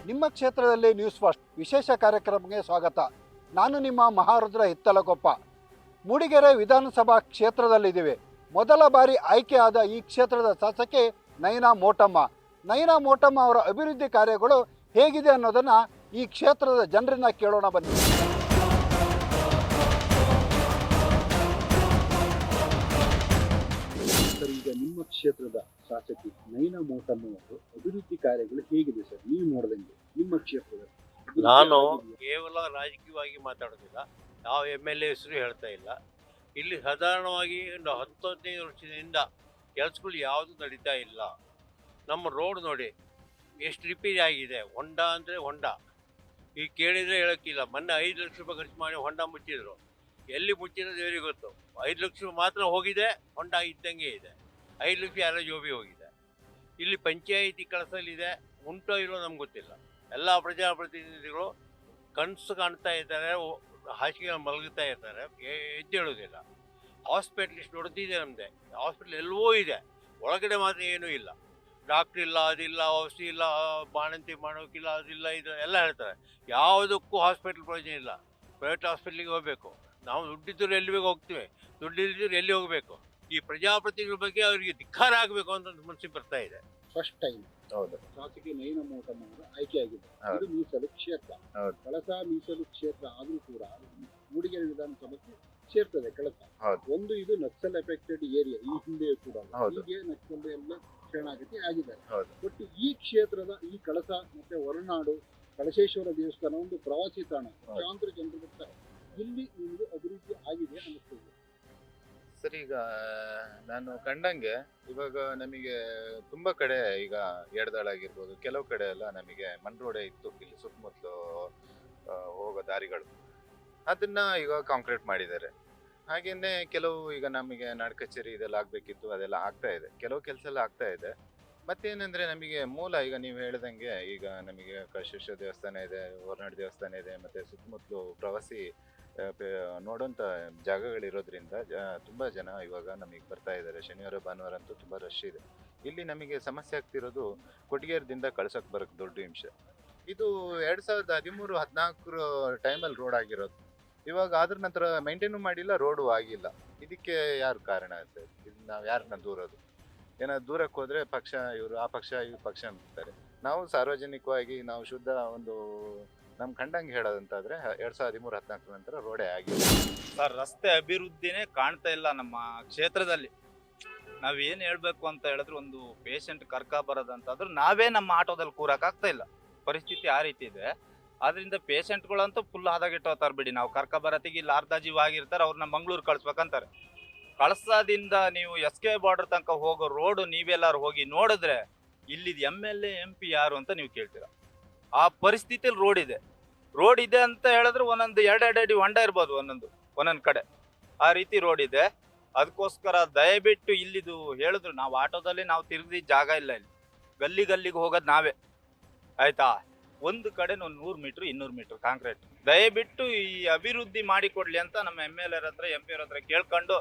ನಿಮ್ಮ ಕ್ಷೇತ್ರದಲ್ಲಿ news first ವಿಶೇಷ ಕಾರ್ಯಕ್ರಮಕ್ಕೆ ಸ್ವಾಗತ. ನಾನು ನಿಮ್ಮ ಮಹಾರುದ್ರ ಹಿತ್ತಲಕೊಪ್ಪ. ಮೂಡಿಗೆರೆ ವಿಧಾನಸಭಾ ಕ್ಷೇತ್ರದಲ್ಲಿದ್ದೀವಿ. ಮೊದಲ ಬಾರಿ ಆಯ್ಕೆಯಾದ ಈ ಕ್ಷೇತ್ರದ ಶಾಸಕಿ ನಯನಾ ಮೋಟಮ್ಮ. ನಯನಾ ಮೋಟಮ್ಮ ಅವರ ಅಭಿವೃದ್ಧಿ ಕಾರ್ಯಗಳು ಹೇಗಿದೆ ಅನ್ನೋದನ್ನು ಈ ಕ್ಷೇತ್ರದ ಜನರನ್ನ ಕೇಳೋಣ ಬನ್ನಿ. ಸರ್, ಈಗ ನಿಮ್ಮ ಕ್ಷೇತ್ರದ ಶಾಸಕಿ ನಯನಾ ಮೋಟಮ್ಮ ಅವರು ಅಭಿವೃದ್ಧಿ ಕಾರ್ಯಗಳು ಹೇಗಿದೆ ಸರ್? ನೀವು ನೋಡಿದಂಗೆ ನಿಮ್ಮ ಕ್ಷೇತ್ರದ ನಾನು ಕೇವಲ ರಾಜಕೀಯವಾಗಿ ಮಾತಾಡೋದಿಲ್ಲ, ಯಾವ MLA ಹೆಸರು ಹೇಳ್ತಾ ಇಲ್ಲ. ಇಲ್ಲಿ ಸಾಧಾರಣವಾಗಿ ಒಂದು 10-15 ವರ್ಷದಿಂದ ಕೆಲಸಗಳು ಯಾವುದು ನಡೀತಾ ಇಲ್ಲ. ನಮ್ಮ ರೋಡ್ ನೋಡಿ ಎಷ್ಟು ರಿಪೇರಿ ಆಗಿದೆ. ಹೊಂಡ ಅಂದರೆ ಹೊಂಡ, ಈಗ ಕೇಳಿದರೆ ಹೇಳೋಕ್ಕಿಲ್ಲ. ಮೊನ್ನೆ 5 ಲಕ್ಷ ರೂಪಾಯಿ ಖರ್ಚು ಮಾಡಿ ಹೊಂಡ ಮುಚ್ಚಿದ್ರು. ಎಲ್ಲಿ ಮುಚ್ಚಿರೋದು ದೇವರಿಗೆ ಗೊತ್ತು. 5 ಲಕ್ಷ ಮಾತ್ರ ಹೋಗಿದೆ, ಹೊಂಡ ಇದ್ದಂಗೆ ಇದೆ. 5 ಲಕ್ಷ ಯಾರೋ ಜೋಬಿ ಹೋಗಿದೆ. ಇಲ್ಲಿ ಪಂಚಾಯಿತಿ ಕೆಲಸದಲ್ಲಿದೆ, ಉಂಟೋ ಇಲ್ಲೋ ನಮ್ಗೆ ಗೊತ್ತಿಲ್ಲ. ಎಲ್ಲ ಪ್ರಜಾಪ್ರತಿನಿಧಿಗಳು ಕನಸು ಕಾಣ್ತಾ ಇದ್ದಾರೆ, ಹಾಸಿಗೆ ಮಲಗುತ್ತಾ ಇರ್ತಾರೆ, ಎದ್ದೇಳೋದಿಲ್ಲ. ಹಾಸ್ಪಿಟ್ಲ್ ಇಷ್ಟು ದೊಡ್ಡದಿದೆ ನಮ್ಮದೇ, ಹಾಸ್ಪಿಟ್ಲ್ ಎಲ್ಲವೂ ಇದೆ, ಒಳಗಡೆ ಮಾತ್ರ ಏನೂ ಇಲ್ಲ. ಡಾಕ್ಟ್ರ್ ಇಲ್ಲ, ಅದಿಲ್ಲ, ಔಷಧಿ ಇಲ್ಲ, ಬಾಣಂತಿ ಮಾಡೋಕ್ಕಿಲ್ಲ, ಅದಿಲ್ಲ, ಇದು ಎಲ್ಲ ಹೇಳ್ತಾರೆ. ಯಾವುದಕ್ಕೂ ಹಾಸ್ಪಿಟ್ಲ್ ಪ್ರಯೋಜನ ಇಲ್ಲ. ಪ್ರೈವೇಟ್ ಹಾಸ್ಪಿಟ್ಲಿಗೆ ಹೋಗಬೇಕು. ನಾವು ದುಡ್ಡಿದ್ದರೆ ಎಲ್ಲಿ ಹೋಗ್ತೀವಿ, ದುಡ್ಡಿದ್ದರೆ ಎಲ್ಲಿ ಹೋಗಬೇಕು. ಈ ಪ್ರಜಾಪ್ರತಿನಿಧಿಗಳ ಬಗ್ಗೆ ಅವರಿಗೆ ಧಿಕ್ಕಾರ ಆಗಬೇಕು ಅಂತ ಮನಸ್ಸಿಗೆ ಬರ್ತಾ ಇದೆ. ಫಸ್ಟ್ ಟೈಮ್ ಶಾಸಕಿ ನಯನಾ ಮೋಟಮ್ಮ ಅವರು ಆಯ್ಕೆಯಾಗಿದ್ದಾರೆ. ಇದು ಮೀಸಲು ಕ್ಷೇತ್ರ, ಕಳಸ ಮೀಸಲು ಕ್ಷೇತ್ರ ಆದ್ರೂ ಕೂಡ ಮೂಡಿಗೆರೆ ವಿಧಾನಸಭೆಗೆ ಸೇರ್ತದೆ ಕಳಸ. ಒಂದು ಇದು ನಕ್ಸಲ್ ಎಫೆಕ್ಟೆಡ್ ಏರಿಯಾ, ಈ ಹಿಂದೆ ಕೂಡ ಹೀಗೆ ನಕ್ಸಲ್ ಎಲ್ಲ ಶರಣಾಗತಿ ಆಗಿದ್ದಾರೆ. ಬಟ್ ಈ ಕ್ಷೇತ್ರದ ಈ ಕಳಸ ಮತ್ತೆ ಹೊರನಾಡು ಕಳಸೇಶ್ವರ ದೇವಸ್ಥಾನ ಒಂದು ಪ್ರವಾಸಿ ತಾಣ, ಲಕ್ಷಾಂತರ ಜನರು ಬರ್ತಾರೆ. ಇಲ್ಲಿ ನಿಮಗೆ ಅಭಿವೃದ್ಧಿ ಆಗಿದೆ ಅನ್ನಿಸ್ತದೆ ಸರ್? ಈಗ ನಾನು ಕಂಡಂಗೆ ಇವಾಗ ನಮಗೆ ತುಂಬಾ ಕಡೆ ಈಗ ಎಡದಾಳ ಆಗಿರ್ಬೋದು, ಕೆಲವು ಕಡೆ ಎಲ್ಲ ನಮಗೆ ಮಣ್ ರೋಡೇ ಇತ್ತು ಇಲ್ಲಿ ಸುತ್ತಮುತ್ತಲು ಹೋಗೋ ದಾರಿಗಳು. ಅದನ್ನ ಈಗ ಕಾಂಕ್ರೀಟ್ ಮಾಡಿದ್ದಾರೆ. ಹಾಗೇನೆ ಕೆಲವು ಈಗ ನಮಗೆ ನಾಡ ಕಚೇರಿ ಇದೆಲ್ಲ ಆಗ್ಬೇಕಿತ್ತು, ಅದೆಲ್ಲ ಆಗ್ತಾ ಇದೆ. ಕೆಲವು ಕೆಲಸ ಎಲ್ಲ ಆಗ್ತಾ ಇದೆ. ಮತ್ತೇನಂದ್ರೆ ನಮಗೆ ಮೂಲ ಈಗ ನೀವು ಹೇಳ್ದಂಗೆ ಈಗ ನಮಗೆ ಕಳಸೇಶ್ವರ ದೇವಸ್ಥಾನ ಇದೆ, ಹೊರನಾಡು ದೇವಸ್ಥಾನ ಇದೆ, ಮತ್ತೆ ಸುತ್ತಮುತ್ತಲು ಪ್ರವಾಸಿ ನೋಡೋಂಥ ಜಾಗಗಳಿರೋದ್ರಿಂದ ತುಂಬ ಜನ ಇವಾಗ ನಮಗೆ ಬರ್ತಾ ಇದ್ದಾರೆ. ಶನಿವಾರ ಭಾನುವಾರ ಅಂತೂ ತುಂಬ ರಶ್ ಇದೆ. ಇಲ್ಲಿ ನಮಗೆ ಸಮಸ್ಯೆ ಆಗ್ತಿರೋದು ಕೊಟ್ಟಿಗೆರದಿಂದ ಕಳ್ಸಕ್ಕೆ ಬರೋಕ್ಕೆ ದೊಡ್ಡ ಹಿಂಸೆ. ಇದು 2013-14 ಟೈಮಲ್ಲಿ ರೋಡ್ ಆಗಿರೋದು. ಇವಾಗ ಅದ್ರ ನಂತರ ಮೇಂಟೈನು ಮಾಡಿಲ್ಲ, ರೋಡು ಆಗಿಲ್ಲ. ಇದಕ್ಕೆ ಯಾರು ಕಾರಣ ಅಂತ? ಇದು ನಾವು ಯಾರನ್ನ ದೂರೋದು? ಏನಾದ್ರು ದೂರಕ್ಕೆ ಹೋದರೆ ಪಕ್ಷ ಇವರು ಆ ಪಕ್ಷ ಈ ಪಕ್ಷ ಅಂತಾರೆ. ನಾವು ಸಾರ್ವಜನಿಕವಾಗಿ ನಾವು ಶುದ್ಧ ಒಂದು ನಮ್ ಕಂಡಂಗೆ ಹೇಳೋದಂತಾದ್ರೆ 2013-14 ನಂತರ ರೋಡೇ ಆಗಿದೆ ಸರ್. ರಸ್ತೆ ಅಭಿವೃದ್ಧಿನೇ ಕಾಣ್ತಾ ಇಲ್ಲ ನಮ್ಮ ಕ್ಷೇತ್ರದಲ್ಲಿ. ನಾವೇನು ಹೇಳ್ಬೇಕು ಅಂತ ಹೇಳಿದ್ರೆ, ಒಂದು ಪೇಷಂಟ್ ಕರ್ಕ ಬರೋದಂತಾದ್ರೂ ನಾವೇ ನಮ್ಮ ಆಟೋದಲ್ಲಿ ಕೂರಕ್ಕಾಗ್ತಾ ಇಲ್ಲ. ಪರಿಸ್ಥಿತಿ ಆ ರೀತಿ ಇದೆ. ಆದ್ರಿಂದ ಪೇಷಂಟ್ಗಳಂತೂ ಫುಲ್ ಆದಾಗಿಟ್ಟೋತಾರೆ ಬಿಡಿ. ನಾವು ಕರ್ಕ ಬರತ್ತಿಗೆ ಇಲ್ಲಿ ಅರ್ಧ ಜೀವ ಆಗಿರ್ತಾರೆ, ಅವ್ರನ್ನ ಮಂಗ್ಳೂರು ಕಳಿಸ್ಬೇಕಂತಾರೆ. ಕಳಸದಿಂದ ನೀವು SK ಬಾರ್ಡರ್ ತನಕ ಹೋಗೋ ರೋಡು ನೀವೆಲ್ಲರೂ ಹೋಗಿ ನೋಡಿದ್ರೆ ಇಲ್ಲಿದ್ MLA MP ಯಾರು ಅಂತ ನೀವು ಕೇಳ್ತೀರಾ. ಆ ಪರಿಸ್ಥಿತಿಯಲ್ಲಿ ರೋಡ್ ಇದೆ ಅಂತ ಹೇಳಿದ್ರೆ ಒಂದೊಂದು 2 ಅಡಿ ಹೊಂಡ ಇರ್ಬೋದು ಒಂದೊಂದು ಕಡೆ. ಆ ರೀತಿ ರೋಡ್ ಇದೆ. ಅದಕ್ಕೋಸ್ಕರ ದಯವಿಟ್ಟು ಇಲ್ಲಿದು ಹೇಳಿದ್ರು, ನಾವು ಆಟೋದಲ್ಲಿ ನಾವು ತಿರುಗಿ ಜಾಗ ಇಲ್ಲ. ಇಲ್ಲಿ ಗಲ್ಲಿಗೆ ಹೋಗೋದು ನಾವೇ, ಆಯ್ತಾ? ಒಂದು ಕಡೆ 100 ಮೀಟ್ರ್ 200 ಮೀಟ್ರ್ ಕಾಂಕ್ರೀಟ್. ದಯವಿಟ್ಟು ಈ ಅಭಿವೃದ್ಧಿ ಮಾಡಿಕೊಡ್ಲಿ ಅಂತ ನಮ್ಮ MLA ಹತ್ರ MP ಅವ್ರ ಹತ್ರ ಕೇಳ್ಕೊಂಡು,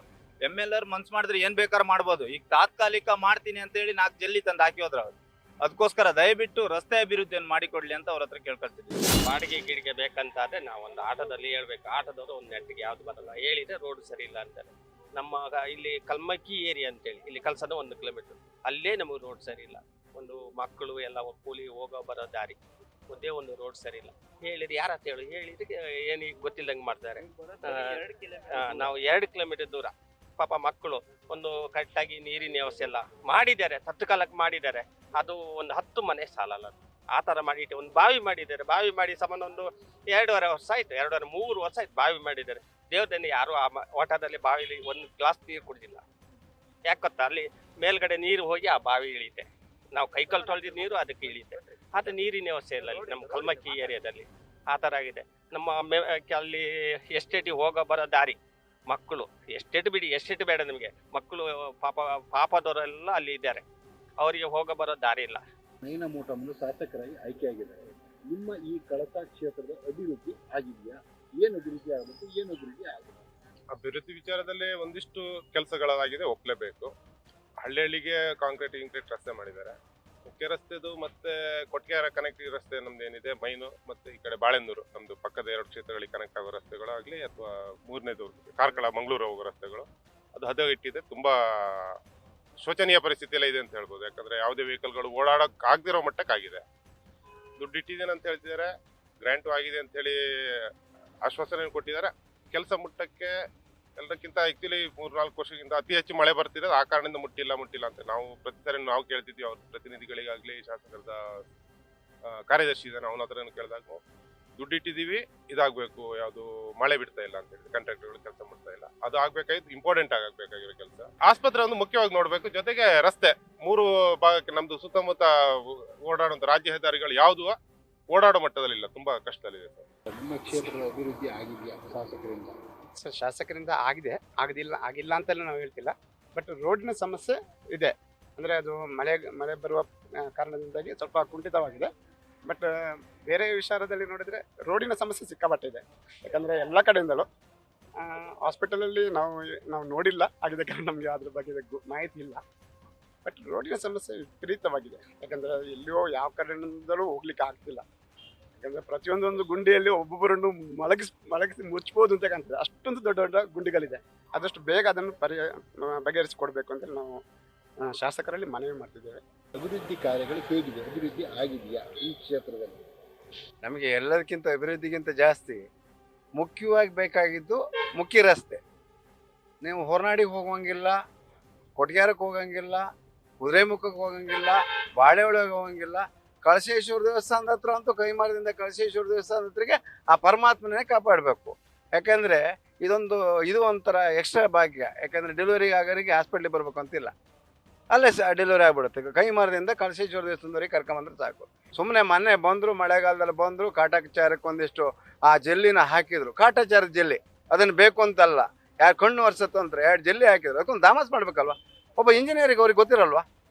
MLA ಮನ್ಸು ಮಾಡಿದ್ರೆ ಏನ್ ಬೇಕಾದ್ರೂ ಮಾಡ್ಬೋದು. ಈಗ ತಾತ್ಕಾಲಿಕ ಮಾಡ್ತೀನಿ ಅಂತ ಹೇಳಿ 4 ಜಲ್ಲಿ ತಂದು ಹಾಕಿಯೋದ್ರ ಅವ್ರು. ಅದಕ್ಕೋಸ್ಕರ ದಯವಿಟ್ಟು ರಸ್ತೆ ಅಭಿವೃದ್ಧಿಯನ್ನು ಮಾಡಿಕೊಡ್ಲಿ ಅಂತ ಅವ್ರ ಹತ್ರ ಕೇಳ್ಕೊಳ್ತಿದ್ವಿ. ಬಾಡಿಗೆ ಗಿಡಿಗೆ ಬೇಕಂತಾದ್ರೆ ನಾವು ಒಂದು ಆಟೋದಲ್ಲಿ ಹೇಳ್ಬೇಕು. ಆಟೋದವರು ಒಂದು ನೆಟ್ಟಿಗೆ ಯಾವ್ದು ಬರಲ್ಲ, ಹೇಳಿದ್ರೆ ರೋಡ್ ಸರಿ ಇಲ್ಲ ಅಂತಾರೆ. ನಮ್ಮ ಇಲ್ಲಿ ಕಲ್ಮಕ್ಕಿ ಏರಿಯಾ ಅಂತೇಳಿ, ಇಲ್ಲಿ ಕಲ್ಸದ 1 ಕಿಲೋಮೀಟರ್, ಅಲ್ಲೇ ನಮಗೆ ರೋಡ್ ಸರಿ ಇಲ್ಲ. ಒಂದು ಮಕ್ಕಳು ಎಲ್ಲ ಕೂಲಿ ಹೋಗೋ ಬರೋ ದಾರಿ ಒಂದೇ ಒಂದು ರೋಡ್ ಸರಿ ಇಲ್ಲ. ಹೇಳಿದ್ರೆ ಯಾರ ಹತ್ರ ಹೇಳಿದ್ರೆ ಏನು ಗೊತ್ತಿಲ್ಲದಂಗೆ ಮಾಡ್ತಾರೆ. ನಾವು 2 ಕಿಲೋಮೀಟರ್ ದೂರ ಪಾಪ ಮಕ್ಕಳು ಒಂದು ಕರೆಕ್ಟಾಗಿ ನೀರಿನ ವ್ಯವಸ್ಥೆ ಎಲ್ಲ ಮಾಡಿದ್ದಾರೆ, ತತ್ಕಾಲಕ್ಕೆ ಮಾಡಿದ್ದಾರೆ. ಅದು ಒಂದು 10 ಮನೆ ಸಾಲಲ್ಲ, ಆ ಥರ ಮಾಡಿಟ್ಟು ಒಂದು ಬಾವಿ ಮಾಡಿದ್ದಾರೆ. ಬಾವಿ ಮಾಡಿ ಸಮಾನ ಒಂದು 2.5 ವರ್ಷ ಆಯ್ತು, 2.5-3 ವರ್ಷ ಆಯ್ತು ಬಾವಿ ಮಾಡಿದ್ದಾರೆ. ದೇವ್ರದನ್ನು ಯಾರು ಆ ಓಟದಲ್ಲಿ ಬಾವಿಲಿ ಒಂದು ಗ್ಲಾಸ್ ನೀರು ಕುಡಿದಿಲ್ಲ. ಯಾಕೆ ಗೊತ್ತಾ? ಅಲ್ಲಿ ಮೇಲ್ಗಡೆ ನೀರು ಹೋಗಿ ಆ ಬಾವಿ ಇಳಿತೆ. ನಾವು ಕೈಕಲ್ ತೊಳೆದಿದ್ದ ನೀರು ಅದಕ್ಕೆ ಇಳಿತೆ. ಅದು ನೀರಿನ ವ್ಯವಸ್ಥೆ ಇಲ್ಲ ಅಲ್ಲಿ ನಮ್ಮ ಕಲ್ಮಕ್ಕಿ ಏರಿಯಾದಲ್ಲಿ. ಆ ಥರ ಆಗಿದೆ. ನಮ್ಮ ಅಲ್ಲಿ ಎಸ್ಟೇಟಿಗೆ ಹೋಗೋ ಬರೋ ದಾರಿ, ಮಕ್ಕಳು ಎಸ್ಟೇಟ್ ಬಿಡಿ, ಎಸ್ಟೇಟ್ ಬೇಡ ನಿಮಗೆ, ಮಕ್ಕಳು ಪಾಪದವರೆಲ್ಲ ಅಲ್ಲಿ ಇದ್ದಾರೆ, ಅವರಿಗೆ ಹೋಗ ಬರೋ ದಾರಿ ಇಲ್ಲ. ನಯನಾ ಮೋಟಮ್ಮ ಶಾಸಕರಾಗಿ ಆಯ್ಕೆಯಾಗಿದ್ದಾರೆ. ನಿಮ್ಮ ಈ ಕಳಸ ಕ್ಷೇತ್ರದ ಅಭಿವೃದ್ಧಿ ಆಗಿದೆಯಾ? ಏನು ಅಭಿವೃದ್ಧಿ ಆಗಬೇಕು, ಏನು ಅಭಿವೃದ್ಧಿ ಆಗಿದೆ? ಅಭಿವೃದ್ಧಿ ವಿಚಾರದಲ್ಲಿ ಒಂದಿಷ್ಟು ಕೆಲಸಗಳಾಗಿದೆ, ಒಪ್ಪಲೇಬೇಕು. ಹಳ್ಳಿಗೆ ಕಾಂಕ್ರೀಟ್ ರಸ್ತೆ ಮಾಡಿದ್ದಾರೆ. ಮುಖ್ಯ ರಸ್ತೆದು ಮತ್ತೆ ಕೊಟ್ಟಿಗೆಹಾರ ಕನೆಕ್ಟಿವ್ ರಸ್ತೆ ನಮ್ದು ಏನಿದೆ ಮೈನು ಮತ್ತೆ ಈ ಕಡೆ ಬಾಳೆಂದೂರು ನಮ್ದು ಪಕ್ಕದ 2 ಕ್ಷೇತ್ರಗಳಿಗೆ ಕನೆಕ್ಟ್ ಆಗೋ ರಸ್ತೆಗಳಾಗ್ಲಿ ಅಥವಾ ಮೂರನೇದು ಕಾರ್ಕಳ ಮಂಗಳೂರು ಹೋಗೋ ರಸ್ತೆಗಳು ಅದು ಹದಗೆಟ್ಟಿದೆ. ತುಂಬಾ ಶೋಚನೀಯ ಪರಿಸ್ಥಿತಿಯಲ್ಲೇ ಇದೆ ಅಂತ ಹೇಳ್ಬೋದು. ಯಾಕಂದ್ರೆ ಯಾವುದೇ ವೆಹಿಕಲ್ಗಳು ಓಡಾಡಕ್ ಆಗದಿರೋ ಮಟ್ಟಕ್ಕಾಗಿದೆ. ದುಡ್ಡು ಇಟ್ಟಿದ್ದೇನೆ ಅಂತ ಹೇಳ್ತಿದ್ದಾರೆ, ಗ್ರಾಂಟು ಆಗಿದೆ ಅಂತ ಹೇಳಿ ಆಶ್ವಾಸನೆ ಕೊಟ್ಟಿದ್ದಾರೆ. ಕೆಲಸ ಮುಟ್ಟಕ್ಕೆ ಎಲ್ಲಕ್ಕಿಂತ ಆಕ್ಚುಲಿ 3-4 ವರ್ಷದಿಂದ ಅತಿ ಹೆಚ್ಚು ಮಳೆ ಬರ್ತಿರೋದು ಆ ಕಾರಣದಿಂದ ಮುಟ್ಟಿಲ್ಲ ಅಂತ ನಾವು ಪ್ರತಿ ಸಾರಿ ನಾವು ಕೇಳ್ತಿದ್ವಿ. ಅವ್ರ ಪ್ರತಿನಿಧಿಗಳಿಗಾಗ್ಲಿ ಶಾಸಕರದ ಕಾರ್ಯದರ್ಶಿ ಇದ್ದಾನೆ ಅವನ ಹತ್ರ ಕೇಳಿದಾಗ ದುಡ್ಡು ಇಟ್ಟಿದ್ದೀವಿ, ಇದಾಗಬೇಕು, ಯಾವುದು ಮಳೆ ಬಿಡ್ತಾ ಇಲ್ಲ ಅಂತ ಹೇಳಿ ಕಾಂಟ್ರಾಕ್ಟರ್ಗಳು ಕೆಲಸ ಮಾಡ್ತಾ ಇಲ್ಲ. ಅದು ಆಗ್ಬೇಕಾಗಿತ್ತು, ಇಂಪಾರ್ಟೆಂಟ್ ಆಗಬೇಕಾಗಿರೋ ಕೆಲಸ. ಆಸ್ಪತ್ರೆ ಒಂದು ಮುಖ್ಯವಾಗಿ ನೋಡ್ಬೇಕು, ಜೊತೆಗೆ ರಸ್ತೆ 3 ಭಾಗಕ್ಕೆ ನಮ್ದು ಸುತ್ತಮುತ್ತ ಓಡಾಡುವಂತ ರಾಜ್ಯ ಹೆದ್ದಾರಿಗಳು ಯಾವುದು ಓಡಾಡೋ ಮಟ್ಟದಲ್ಲಿಲ್ಲ, ತುಂಬಾ ಕಷ್ಟದಲ್ಲಿದೆ ಸರ್. ನಿಮ್ಮ ಕ್ಷೇತ್ರದ ಅಭಿವೃದ್ಧಿ ಆಗಿದೆಯಾ ಶಾಸಕರಿಂದ? ಸೊ ಶಾಸಕರಿಂದ ಆಗಿಲ್ಲ ಅಂತೆಲ್ಲ ನಾವು ಹೇಳ್ತಿಲ್ಲ. ಬಟ್ ರೋಡಿನ ಸಮಸ್ಯೆ ಇದೆ. ಅಂದರೆ ಅದು ಮಳೆ ಬರುವ ಕಾರಣದಿಂದಾಗಿ ಸ್ವಲ್ಪ ಕುಂಠಿತವಾಗಿದೆ. ಬಟ್ ಬೇರೆ ವಿಚಾರದಲ್ಲಿ ನೋಡಿದರೆ ರೋಡಿನ ಸಮಸ್ಯೆ ಸಿಕ್ಕಾಪಟ್ಟಿದೆ. ಯಾಕಂದರೆ ಎಲ್ಲ ಕಡೆಯಿಂದಲೂ ಹಾಸ್ಪಿಟಲಲ್ಲಿ ನಾವು ನೋಡಿಲ್ಲ ಆಗಿದ ಕಾರಣ ನಮಗೆ ಅದ್ರ ಬಗ್ಗೆ ಮಾಹಿತಿ ಇಲ್ಲ. ಬಟ್ ರೋಡಿನ ಸಮಸ್ಯೆ ವಿಪರೀತವಾಗಿದೆ. ಯಾಕಂದರೆ ಎಲ್ಲಿಯೋ ಯಾವ ಕಡೆಯಿಂದಲೂ ಹೋಗ್ಲಿಕ್ಕೆ ಆಗ್ತಿಲ್ಲ. ಯಾಕಂದರೆ ಪ್ರತಿಯೊಂದೊಂದು ಗುಂಡಿಯಲ್ಲಿ ಒಬ್ಬೊಬ್ಬರನ್ನು ಮಲಗಿಸಿ ಮುಚ್ಬೋದು ಅಂತ ಕಾಣ್ತದೆ. ಅಷ್ಟೊಂದು ದೊಡ್ಡ ದೊಡ್ಡ ಗುಂಡಿಗಳಿದೆ. ಆದಷ್ಟು ಬೇಗ ಅದನ್ನು ಬಗೆಹರಿಸಿಕೊಡ್ಬೇಕು ಅಂತ ನಾವು ಶಾಸಕರಲ್ಲಿ ಮನವಿ ಮಾಡ್ತಿದ್ದೇವೆ. ಅಭಿವೃದ್ಧಿ ಕಾರ್ಯಗಳು ಹೇಗಿದೆ? ಅಭಿವೃದ್ಧಿ ಆಗಿದೆಯಾ ಈ ಕ್ಷೇತ್ರದಲ್ಲಿ? ನಮಗೆ ಎಲ್ಲದಕ್ಕಿಂತ ಅಭಿವೃದ್ಧಿಗಿಂತ ಜಾಸ್ತಿ ಮುಖ್ಯವಾಗಿ ಬೇಕಾಗಿದ್ದು ಮುಖ್ಯ ರಸ್ತೆ. ನೀವು ಹೊರನಾಡಿಗೆ ಹೋಗೋಂಗಿಲ್ಲ, ಕೊಟ್ಟಿಗೆಹಾರಕ್ಕೆ ಹೋಗಂಗಿಲ್ಲ, ಕುದುರೆಮುಖಕ್ಕೆ ಹೋಗಂಗಿಲ್ಲ, ಬಾಳೆಹೊಳಗೆ ಹೋಗಂಗಿಲ್ಲ. ಕಳಸೇಶ್ವರ ದೇವಸ್ಥಾನದ ಹತ್ರ ಅಂತೂ ಕೈಮಾರದಿಂದ ಕಳಸೇಶ್ವರ ದೇವಸ್ಥಾನದ ಹತ್ರಗೆ ಆ ಪರಮಾತ್ಮನೇ ಕಾಪಾಡಬೇಕು. ಯಾಕಂದರೆ ಇದು ಒಂಥರ ಎಕ್ಸ್ಟ್ರಾ ಭಾಗ್ಯ. ಯಾಕಂದರೆ ಡೆಲಿವರಿ ಆಗೋರಿಗೆ ಹಾಸ್ಪಿಟ್ಲಿಗೆ ಬರ್ಬೇಕು ಅಂತಿಲ್ಲ, ಅಲ್ಲೇ ಡೆಲಿವರಿ ಆಗ್ಬಿಡುತ್ತೆ. ಕೈಮಾರದಿಂದ ಕಳಸೇಶ್ವರ ದೇವಸ್ಥಾನದವರೆಗೆ ಕರ್ಕೊಂಬಂದ್ರೆ ಸಾಕು. ಸುಮ್ಮನೆ ಮೊನ್ನೆ ಬಂದರು, ಮಳೆಗಾಲದಲ್ಲಿ ಬಂದರು, ಕಾಟಾಚಾರಕ್ಕೆ ಒಂದಿಷ್ಟು ಆ ಜೆಲ್ಲಿನ ಹಾಕಿದ್ರು, ಕಾಟಾಚಾರದ ಜೆಲ್ಲಿ. ಅದನ್ನು ಬೇಕು ಅಂತಲ್ಲ, ಯಾರು ಕಣ್ಣು ವರ್ಷತ್ತಂದ್ರೆ 2 ಜೆಲ್ಲಿ ಹಾಕಿದ್ರು. ಅದಕ್ಕೊಂದು ದಾಮಸ್ ಮಾಡ್ಬೇಕಲ್ವ? ಒಬ್ಬ ಇಂಜಿನಿಯರಿಗೆ ಅವ್ರಿಗೆ ಗೊತ್ತಿರಲ್ವ?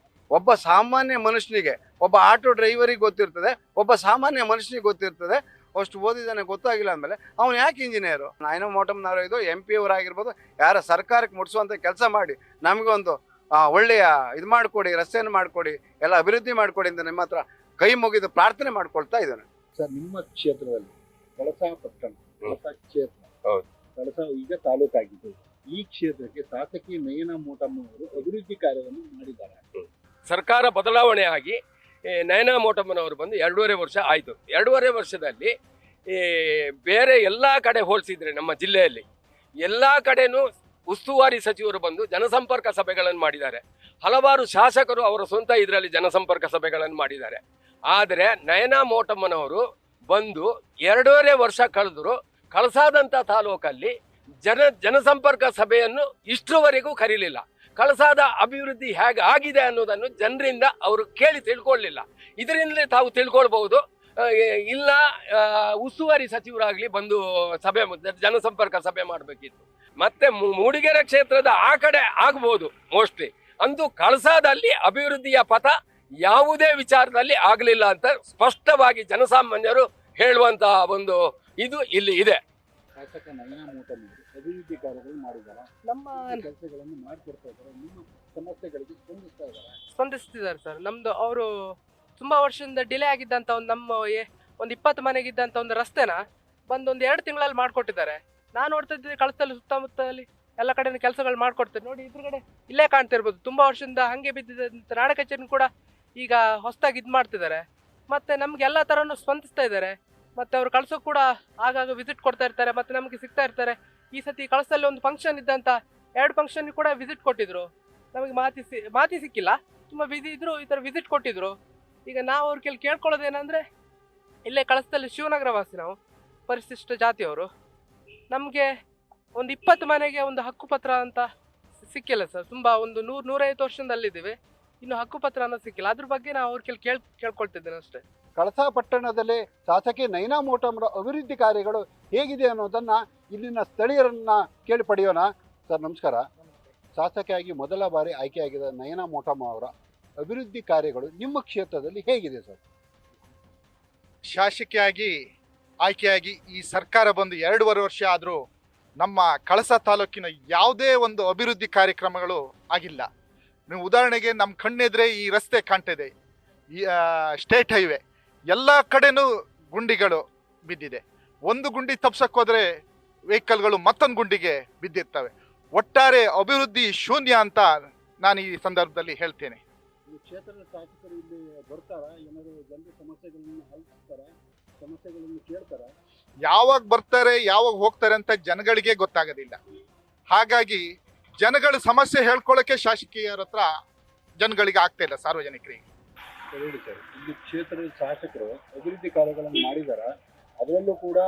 ಒಬ್ಬ ಸಾಮಾನ್ಯ ಮನುಷ್ಯನಿಗೆ, ಒಬ್ಬ ಆಟೋ ಡ್ರೈವರಿಗೆ ಗೊತ್ತಿರ್ತದೆ, ಒಬ್ಬ ಸಾಮಾನ್ಯ ಮನುಷ್ಯನಿಗೆ ಗೊತ್ತಿರ್ತದೆ. ಅಷ್ಟು ಓದಿದ್ದಾನೆ, ಗೊತ್ತಾಗಿಲ್ಲ ಅಂದಮೇಲೆ ಅವನು ಯಾಕೆ ಇಂಜಿನಿಯರು? ನಯನ ಮೋಟಮ್ನವರು ಇದು MP ಅವರಾಗಿರ್ಬೋದು, ಯಾರ ಸರ್ಕಾರಕ್ಕೆ ಮುಟ್ಸುವಂಥ ಕೆಲಸ ಮಾಡಿ ನಮಗೊಂದು ಒಳ್ಳೆಯ ಇದು ಮಾಡಿಕೊಡಿ, ರಸ್ತೆಯನ್ನು ಮಾಡಿಕೊಡಿ, ಎಲ್ಲ ಅಭಿವೃದ್ಧಿ ಮಾಡಿಕೊಡಿ ಅಂತ ನಿಮ್ಮ ಹತ್ರ ಕೈ ಮುಗಿದು ಪ್ರಾರ್ಥನೆ ಮಾಡ್ಕೊಳ್ತಾ ಇದ್ದಾನೆ. ಸರ್, ನಿಮ್ಮ ಕ್ಷೇತ್ರದಲ್ಲಿ ಕಳಸಾ ಪಟ್ಟಣ, ಕಳಸಾ ಕ್ಷೇತ್ರ, ಹೌದು. ಕಳಸಾ ಈಗ ತಾಲೂಕಾಗಿದೆ. ಈ ಕ್ಷೇತ್ರಕ್ಕೆ ಶಾಸಕಿ ನಯನ ಮೋಟಮ್ಮ ಅವರು ಅಭಿವೃದ್ಧಿ ಕಾರ್ಯವನ್ನು ಮಾಡಿದ್ದಾರೆ. ಸರ್ಕಾರ ಬದಲಾವಣೆ ಆಗಿ ನಯನ ಮೋಟಮ್ಮನವರು ಬಂದು 2.5 ವರ್ಷ ಆಯಿತು. 2.5 ವರ್ಷದಲ್ಲಿ ಬೇರೆ ಎಲ್ಲ ಕಡೆ ಹೋಲಿಸಿದ್ರೆ ನಮ್ಮ ಜಿಲ್ಲೆಯಲ್ಲಿ ಎಲ್ಲ ಕಡೆನೂ ಉಸ್ತುವಾರಿ ಸಚಿವರು ಬಂದು ಜನಸಂಪರ್ಕ ಸಭೆಗಳನ್ನು ಮಾಡಿದ್ದಾರೆ. ಹಲವಾರು ಶಾಸಕರು ಅವರ ಸ್ವಂತ ಇದರಲ್ಲಿ ಜನಸಂಪರ್ಕ ಸಭೆಗಳನ್ನು ಮಾಡಿದ್ದಾರೆ. ಆದರೆ ನಯನ ಮೋಟಮ್ಮನವರು ಬಂದು 2.5 ವರ್ಷ ಕಳೆದ್ರು ಕಳಸಾದಂಥ ತಾಲೂಕಲ್ಲಿ ಜನಸಂಪರ್ಕ ಸಭೆಯನ್ನು ಇಷ್ಟರವರೆಗೂ ಕರೀಲಿಲ್ಲ. ಕಳಸಾದ ಅಭಿವೃದ್ಧಿ ಹೇಗೆ ಆಗಿದೆ ಅನ್ನೋದನ್ನು ಜನರಿಂದ ಅವರು ಕೇಳಿ ತಿಳ್ಕೊಳ್ಳಿಲ್ಲ. ಇದರಿಂದಲೇ ತಾವು ತಿಳ್ಕೊಳ್ಬಹುದು. ಇಲ್ಲ ಉಸ್ತುವಾರಿ ಸಚಿವರಾಗಲಿ ಬಂದು ಜನಸಂಪರ್ಕ ಸಭೆ ಮಾಡಬೇಕಿತ್ತು. ಮತ್ತೆ ಮೂಡಿಗೆರೆ ಕ್ಷೇತ್ರದ ಆ ಕಡೆ ಆಗ್ಬೋದು ಮೋಸ್ಟ್ಲಿ. ಅಂತೂ ಕಳಸಾದಲ್ಲಿ ಅಭಿವೃದ್ಧಿಯ ಪಥ ಯಾವುದೇ ವಿಚಾರದಲ್ಲಿ ಆಗಲಿಲ್ಲ ಅಂತ ಸ್ಪಷ್ಟವಾಗಿ ಜನಸಾಮಾನ್ಯರು ಹೇಳುವಂತಹ ಒಂದು ಇದು ಇಲ್ಲಿ ಇದೆ. ಶಾಸಕ ನಯನ ಮೋಟಮ್ಮ ಅಭಿವೃದ್ಧಿ ಕಾರ್ಯಗಳು ಮಾಡಿದ್ದಾರೆ, ನಮ್ಮ ಕೆಲಸಗಳನ್ನು ಮಾಡಿಕೊಡ್ತಾ ಇದ್ದಾರೆ, ನಿಮ್ಮ ಸಮಸ್ಯೆಗಳಿಗೆ ಸ್ಪಂದಿಸ್ತಿದ್ದಾರೆ ಸರ್. ನಮ್ದು ಅವರು ತುಂಬಾ ವರ್ಷದಿಂದ ಡಿಲೇ ಆಗಿದ್ದಂತ ಒಂದು 20 ಮನೆಗಿದ್ದಂತ ಒಂದು ರಸ್ತೆನ ಬಂದು 2 ತಿಂಗಳಲ್ಲಿ ಮಾಡ್ಕೊಟ್ಟಿದ್ದಾರೆ. ನಾನು ನೋಡ್ತಾ ಇದ್ದೆ ಕಳಸದಲ್ಲಿ ಸುತ್ತಮುತ್ತಲಿ ಎಲ್ಲ ಕಡೆ ಕೆಲಸಗಳು ಮಾಡ್ಕೊಡ್ತಾರೆ. ನೋಡಿ ಇದ್ರಗಡೆ ಇಲ್ಲೇ ಕಾಣ್ತಿರ್ಬೋದು, ತುಂಬಾ ವರ್ಷದಿಂದ ಹಂಗೆ ಬಿದ್ದಿದ್ದಂತ ನಾಡ ಕಚೇರಿ ಕೂಡ ಈಗ ಹೊಸದಾಗಿ ಇದು ಮಾಡ್ತಿದ್ದಾರೆ. ಮತ್ತೆ ನಮ್ಗೆ ಎಲ್ಲ ತರನು ಸ್ಪಂದಿಸ್ತಾ ಇದ್ದಾರೆ. ಮತ್ತೆ ಅವರು ಕಳ್ಸೋಕೆ ಕೂಡ ಆಗಾಗ ವಿಸಿಟ್ ಕೊಡ್ತಾ ಇರ್ತಾರೆ, ಮತ್ತೆ ನಮಗೆ ಸಿಗ್ತಾ ಇರ್ತಾರೆ. ಈ ಸತಿ ಕಳಸದಲ್ಲಿ ಒಂದು ಫಂಕ್ಷನ್ ಇದ್ದಂತ 2 ಫಂಕ್ಷನ್ ಕೂಡ ವಿಸಿಟ್ ಕೊಟ್ಟಿದ್ರು. ನಮಗೆ ಮಾತಿ ಸಿಕ್ಕಿಲ್ಲ, ತುಂಬಾ ಬಿಸಿ ಇದ್ರು, ಈ ತರ ವಿಸಿಟ್ ಕೊಟ್ಟಿದ್ರು. ಈಗ ನಾವು ಅವ್ರ ಕೇಳ್ಕೊಳ್ಳೋದೇನಂದ್ರೆ, ಇಲ್ಲೇ ಕಳಸದಲ್ಲಿ ಶಿವನಗರ ವಾಸಿ, ನಾವು ಪರಿಶಿಷ್ಟ ಜಾತಿಯವರು. ನಮಗೆ ಒಂದು 20 ಮನೆಗೆ ಒಂದು ಹಕ್ಕುಪತ್ರ ಅಂತ ಸಿಕ್ಕಿಲ್ಲ ಸರ್. ತುಂಬಾ ಒಂದು 100-150 ವರ್ಷದಿಂದ ಅಲ್ಲಿದ್ದೀವಿ, ಇನ್ನು ಹಕ್ಕುಪತ್ರ ಅನ್ನೋದು ಸಿಕ್ಕಿಲ್ಲ. ಅದ್ರ ಬಗ್ಗೆ ನಾವು ಅವ್ರ ಕೇಳ್ಕೊಳ್ತಿದ್ದೇನೆ ಅಷ್ಟೇ. ಕಳಸಾ ಪಟ್ಟಣದಲ್ಲಿ ಶಾಸಕಿ ನಯನ ಮೋಟಮ್ಮರ ಅಭಿವೃದ್ಧಿ ಕಾರ್ಯಗಳು ಹೇಗಿದೆ ಅನ್ನೋದನ್ನ ಇಲ್ಲಿನ ಸ್ಥಳೀಯರನ್ನ ಕೇಳಿ ಪಡೆಯೋಣ. ಸರ್ ನಮಸ್ಕಾರ. ಶಾಸಕಿಯಾಗಿ ಮೊದಲ ಬಾರಿ ಆಯ್ಕೆಯಾಗಿದ್ದ ನಯನ ಮೋಟಮ್ಮ ಅವರ ಅಭಿವೃದ್ಧಿ ಕಾರ್ಯಗಳು ನಿಮ್ಮ ಕ್ಷೇತ್ರದಲ್ಲಿ ಹೇಗಿದೆ ಸರ್? ಶಾಸಕಿಯಾಗಿ ಆಯ್ಕೆಯಾಗಿ ಈ ಸರ್ಕಾರ ಬಂದು 2.5 ವರ್ಷ ಆದರೂ ನಮ್ಮ ಕಳಸಾ ತಾಲೂಕಿನ ಯಾವುದೇ ಒಂದು ಅಭಿವೃದ್ಧಿ ಕಾರ್ಯಕ್ರಮಗಳು ಆಗಿಲ್ಲ. ನೀವು ಉದಾಹರಣೆಗೆ ನಮ್ಮ ಕಣ್ಣೆದ್ರೆ ಈ ರಸ್ತೆ ಕಾಣ್ತಿದೆ. ಸ್ಟೇಟ್ ಹೈವೇ ಎಲ್ಲ ಕಡೆನೂ ಗುಂಡಿಗಳು ಬಿದ್ದಿದೆ. ಒಂದು ಗುಂಡಿ ತಪ್ಸಕ್ಕೋದ್ರೆ ವೆಹಿಕಲ್ಗಳು ಮತ್ತೊಂದು ಗುಂಡಿಗೆ ಬಿದ್ದಿರ್ತವೆ. ಒಟ್ಟಾರೆ ಅಭಿವೃದ್ಧಿ ಶೂನ್ಯ ಅಂತ ನಾನು ಈ ಸಂದರ್ಭದಲ್ಲಿ ಹೇಳ್ತೇನೆ. ಈ ಕ್ಷೇತ್ರದ ಶಾಸಕರು ಇಲ್ಲಿ ಬರ್ತಾರ, ಏನಾದ್ರು ಜನರ ಸಮಸ್ಯೆಗಳನ್ನು ಆಲಿಸ್ತಾರ, ಸಮಸ್ಯೆಗಳನ್ನು ಕೇಳ್ತಾರ? ಯಾವಾಗ ಬರ್ತಾರೆ ಯಾವಾಗ ಹೋಗ್ತಾರೆ ಅಂತ ಜನಗಳಿಗೆ ಗೊತ್ತಾಗೋದಿಲ್ಲ. ಹಾಗಾಗಿ ಜನಗಳ ಸಮಸ್ಯೆ ಹೇಳ್ಕೊಳ್ಳೋಕೆ ಶಾಸಕೀಯರ ಹತ್ರ ಜನಗಳಿಗೆ ಆಗ್ತಾ ಇಲ್ಲ, ಸಾರ್ವಜನಿಕರಿಗೆ. ಹೇಳಿ ಸರ್, ಇಲ್ಲಿ ಕ್ಷೇತ್ರದ ಶಾಸಕರು ಅಭಿವೃದ್ಧಿ ಕಾರ್ಯಗಳನ್ನು ಮಾಡಿದಾರ. ಅದರಲ್ಲೂ ಕೂಡ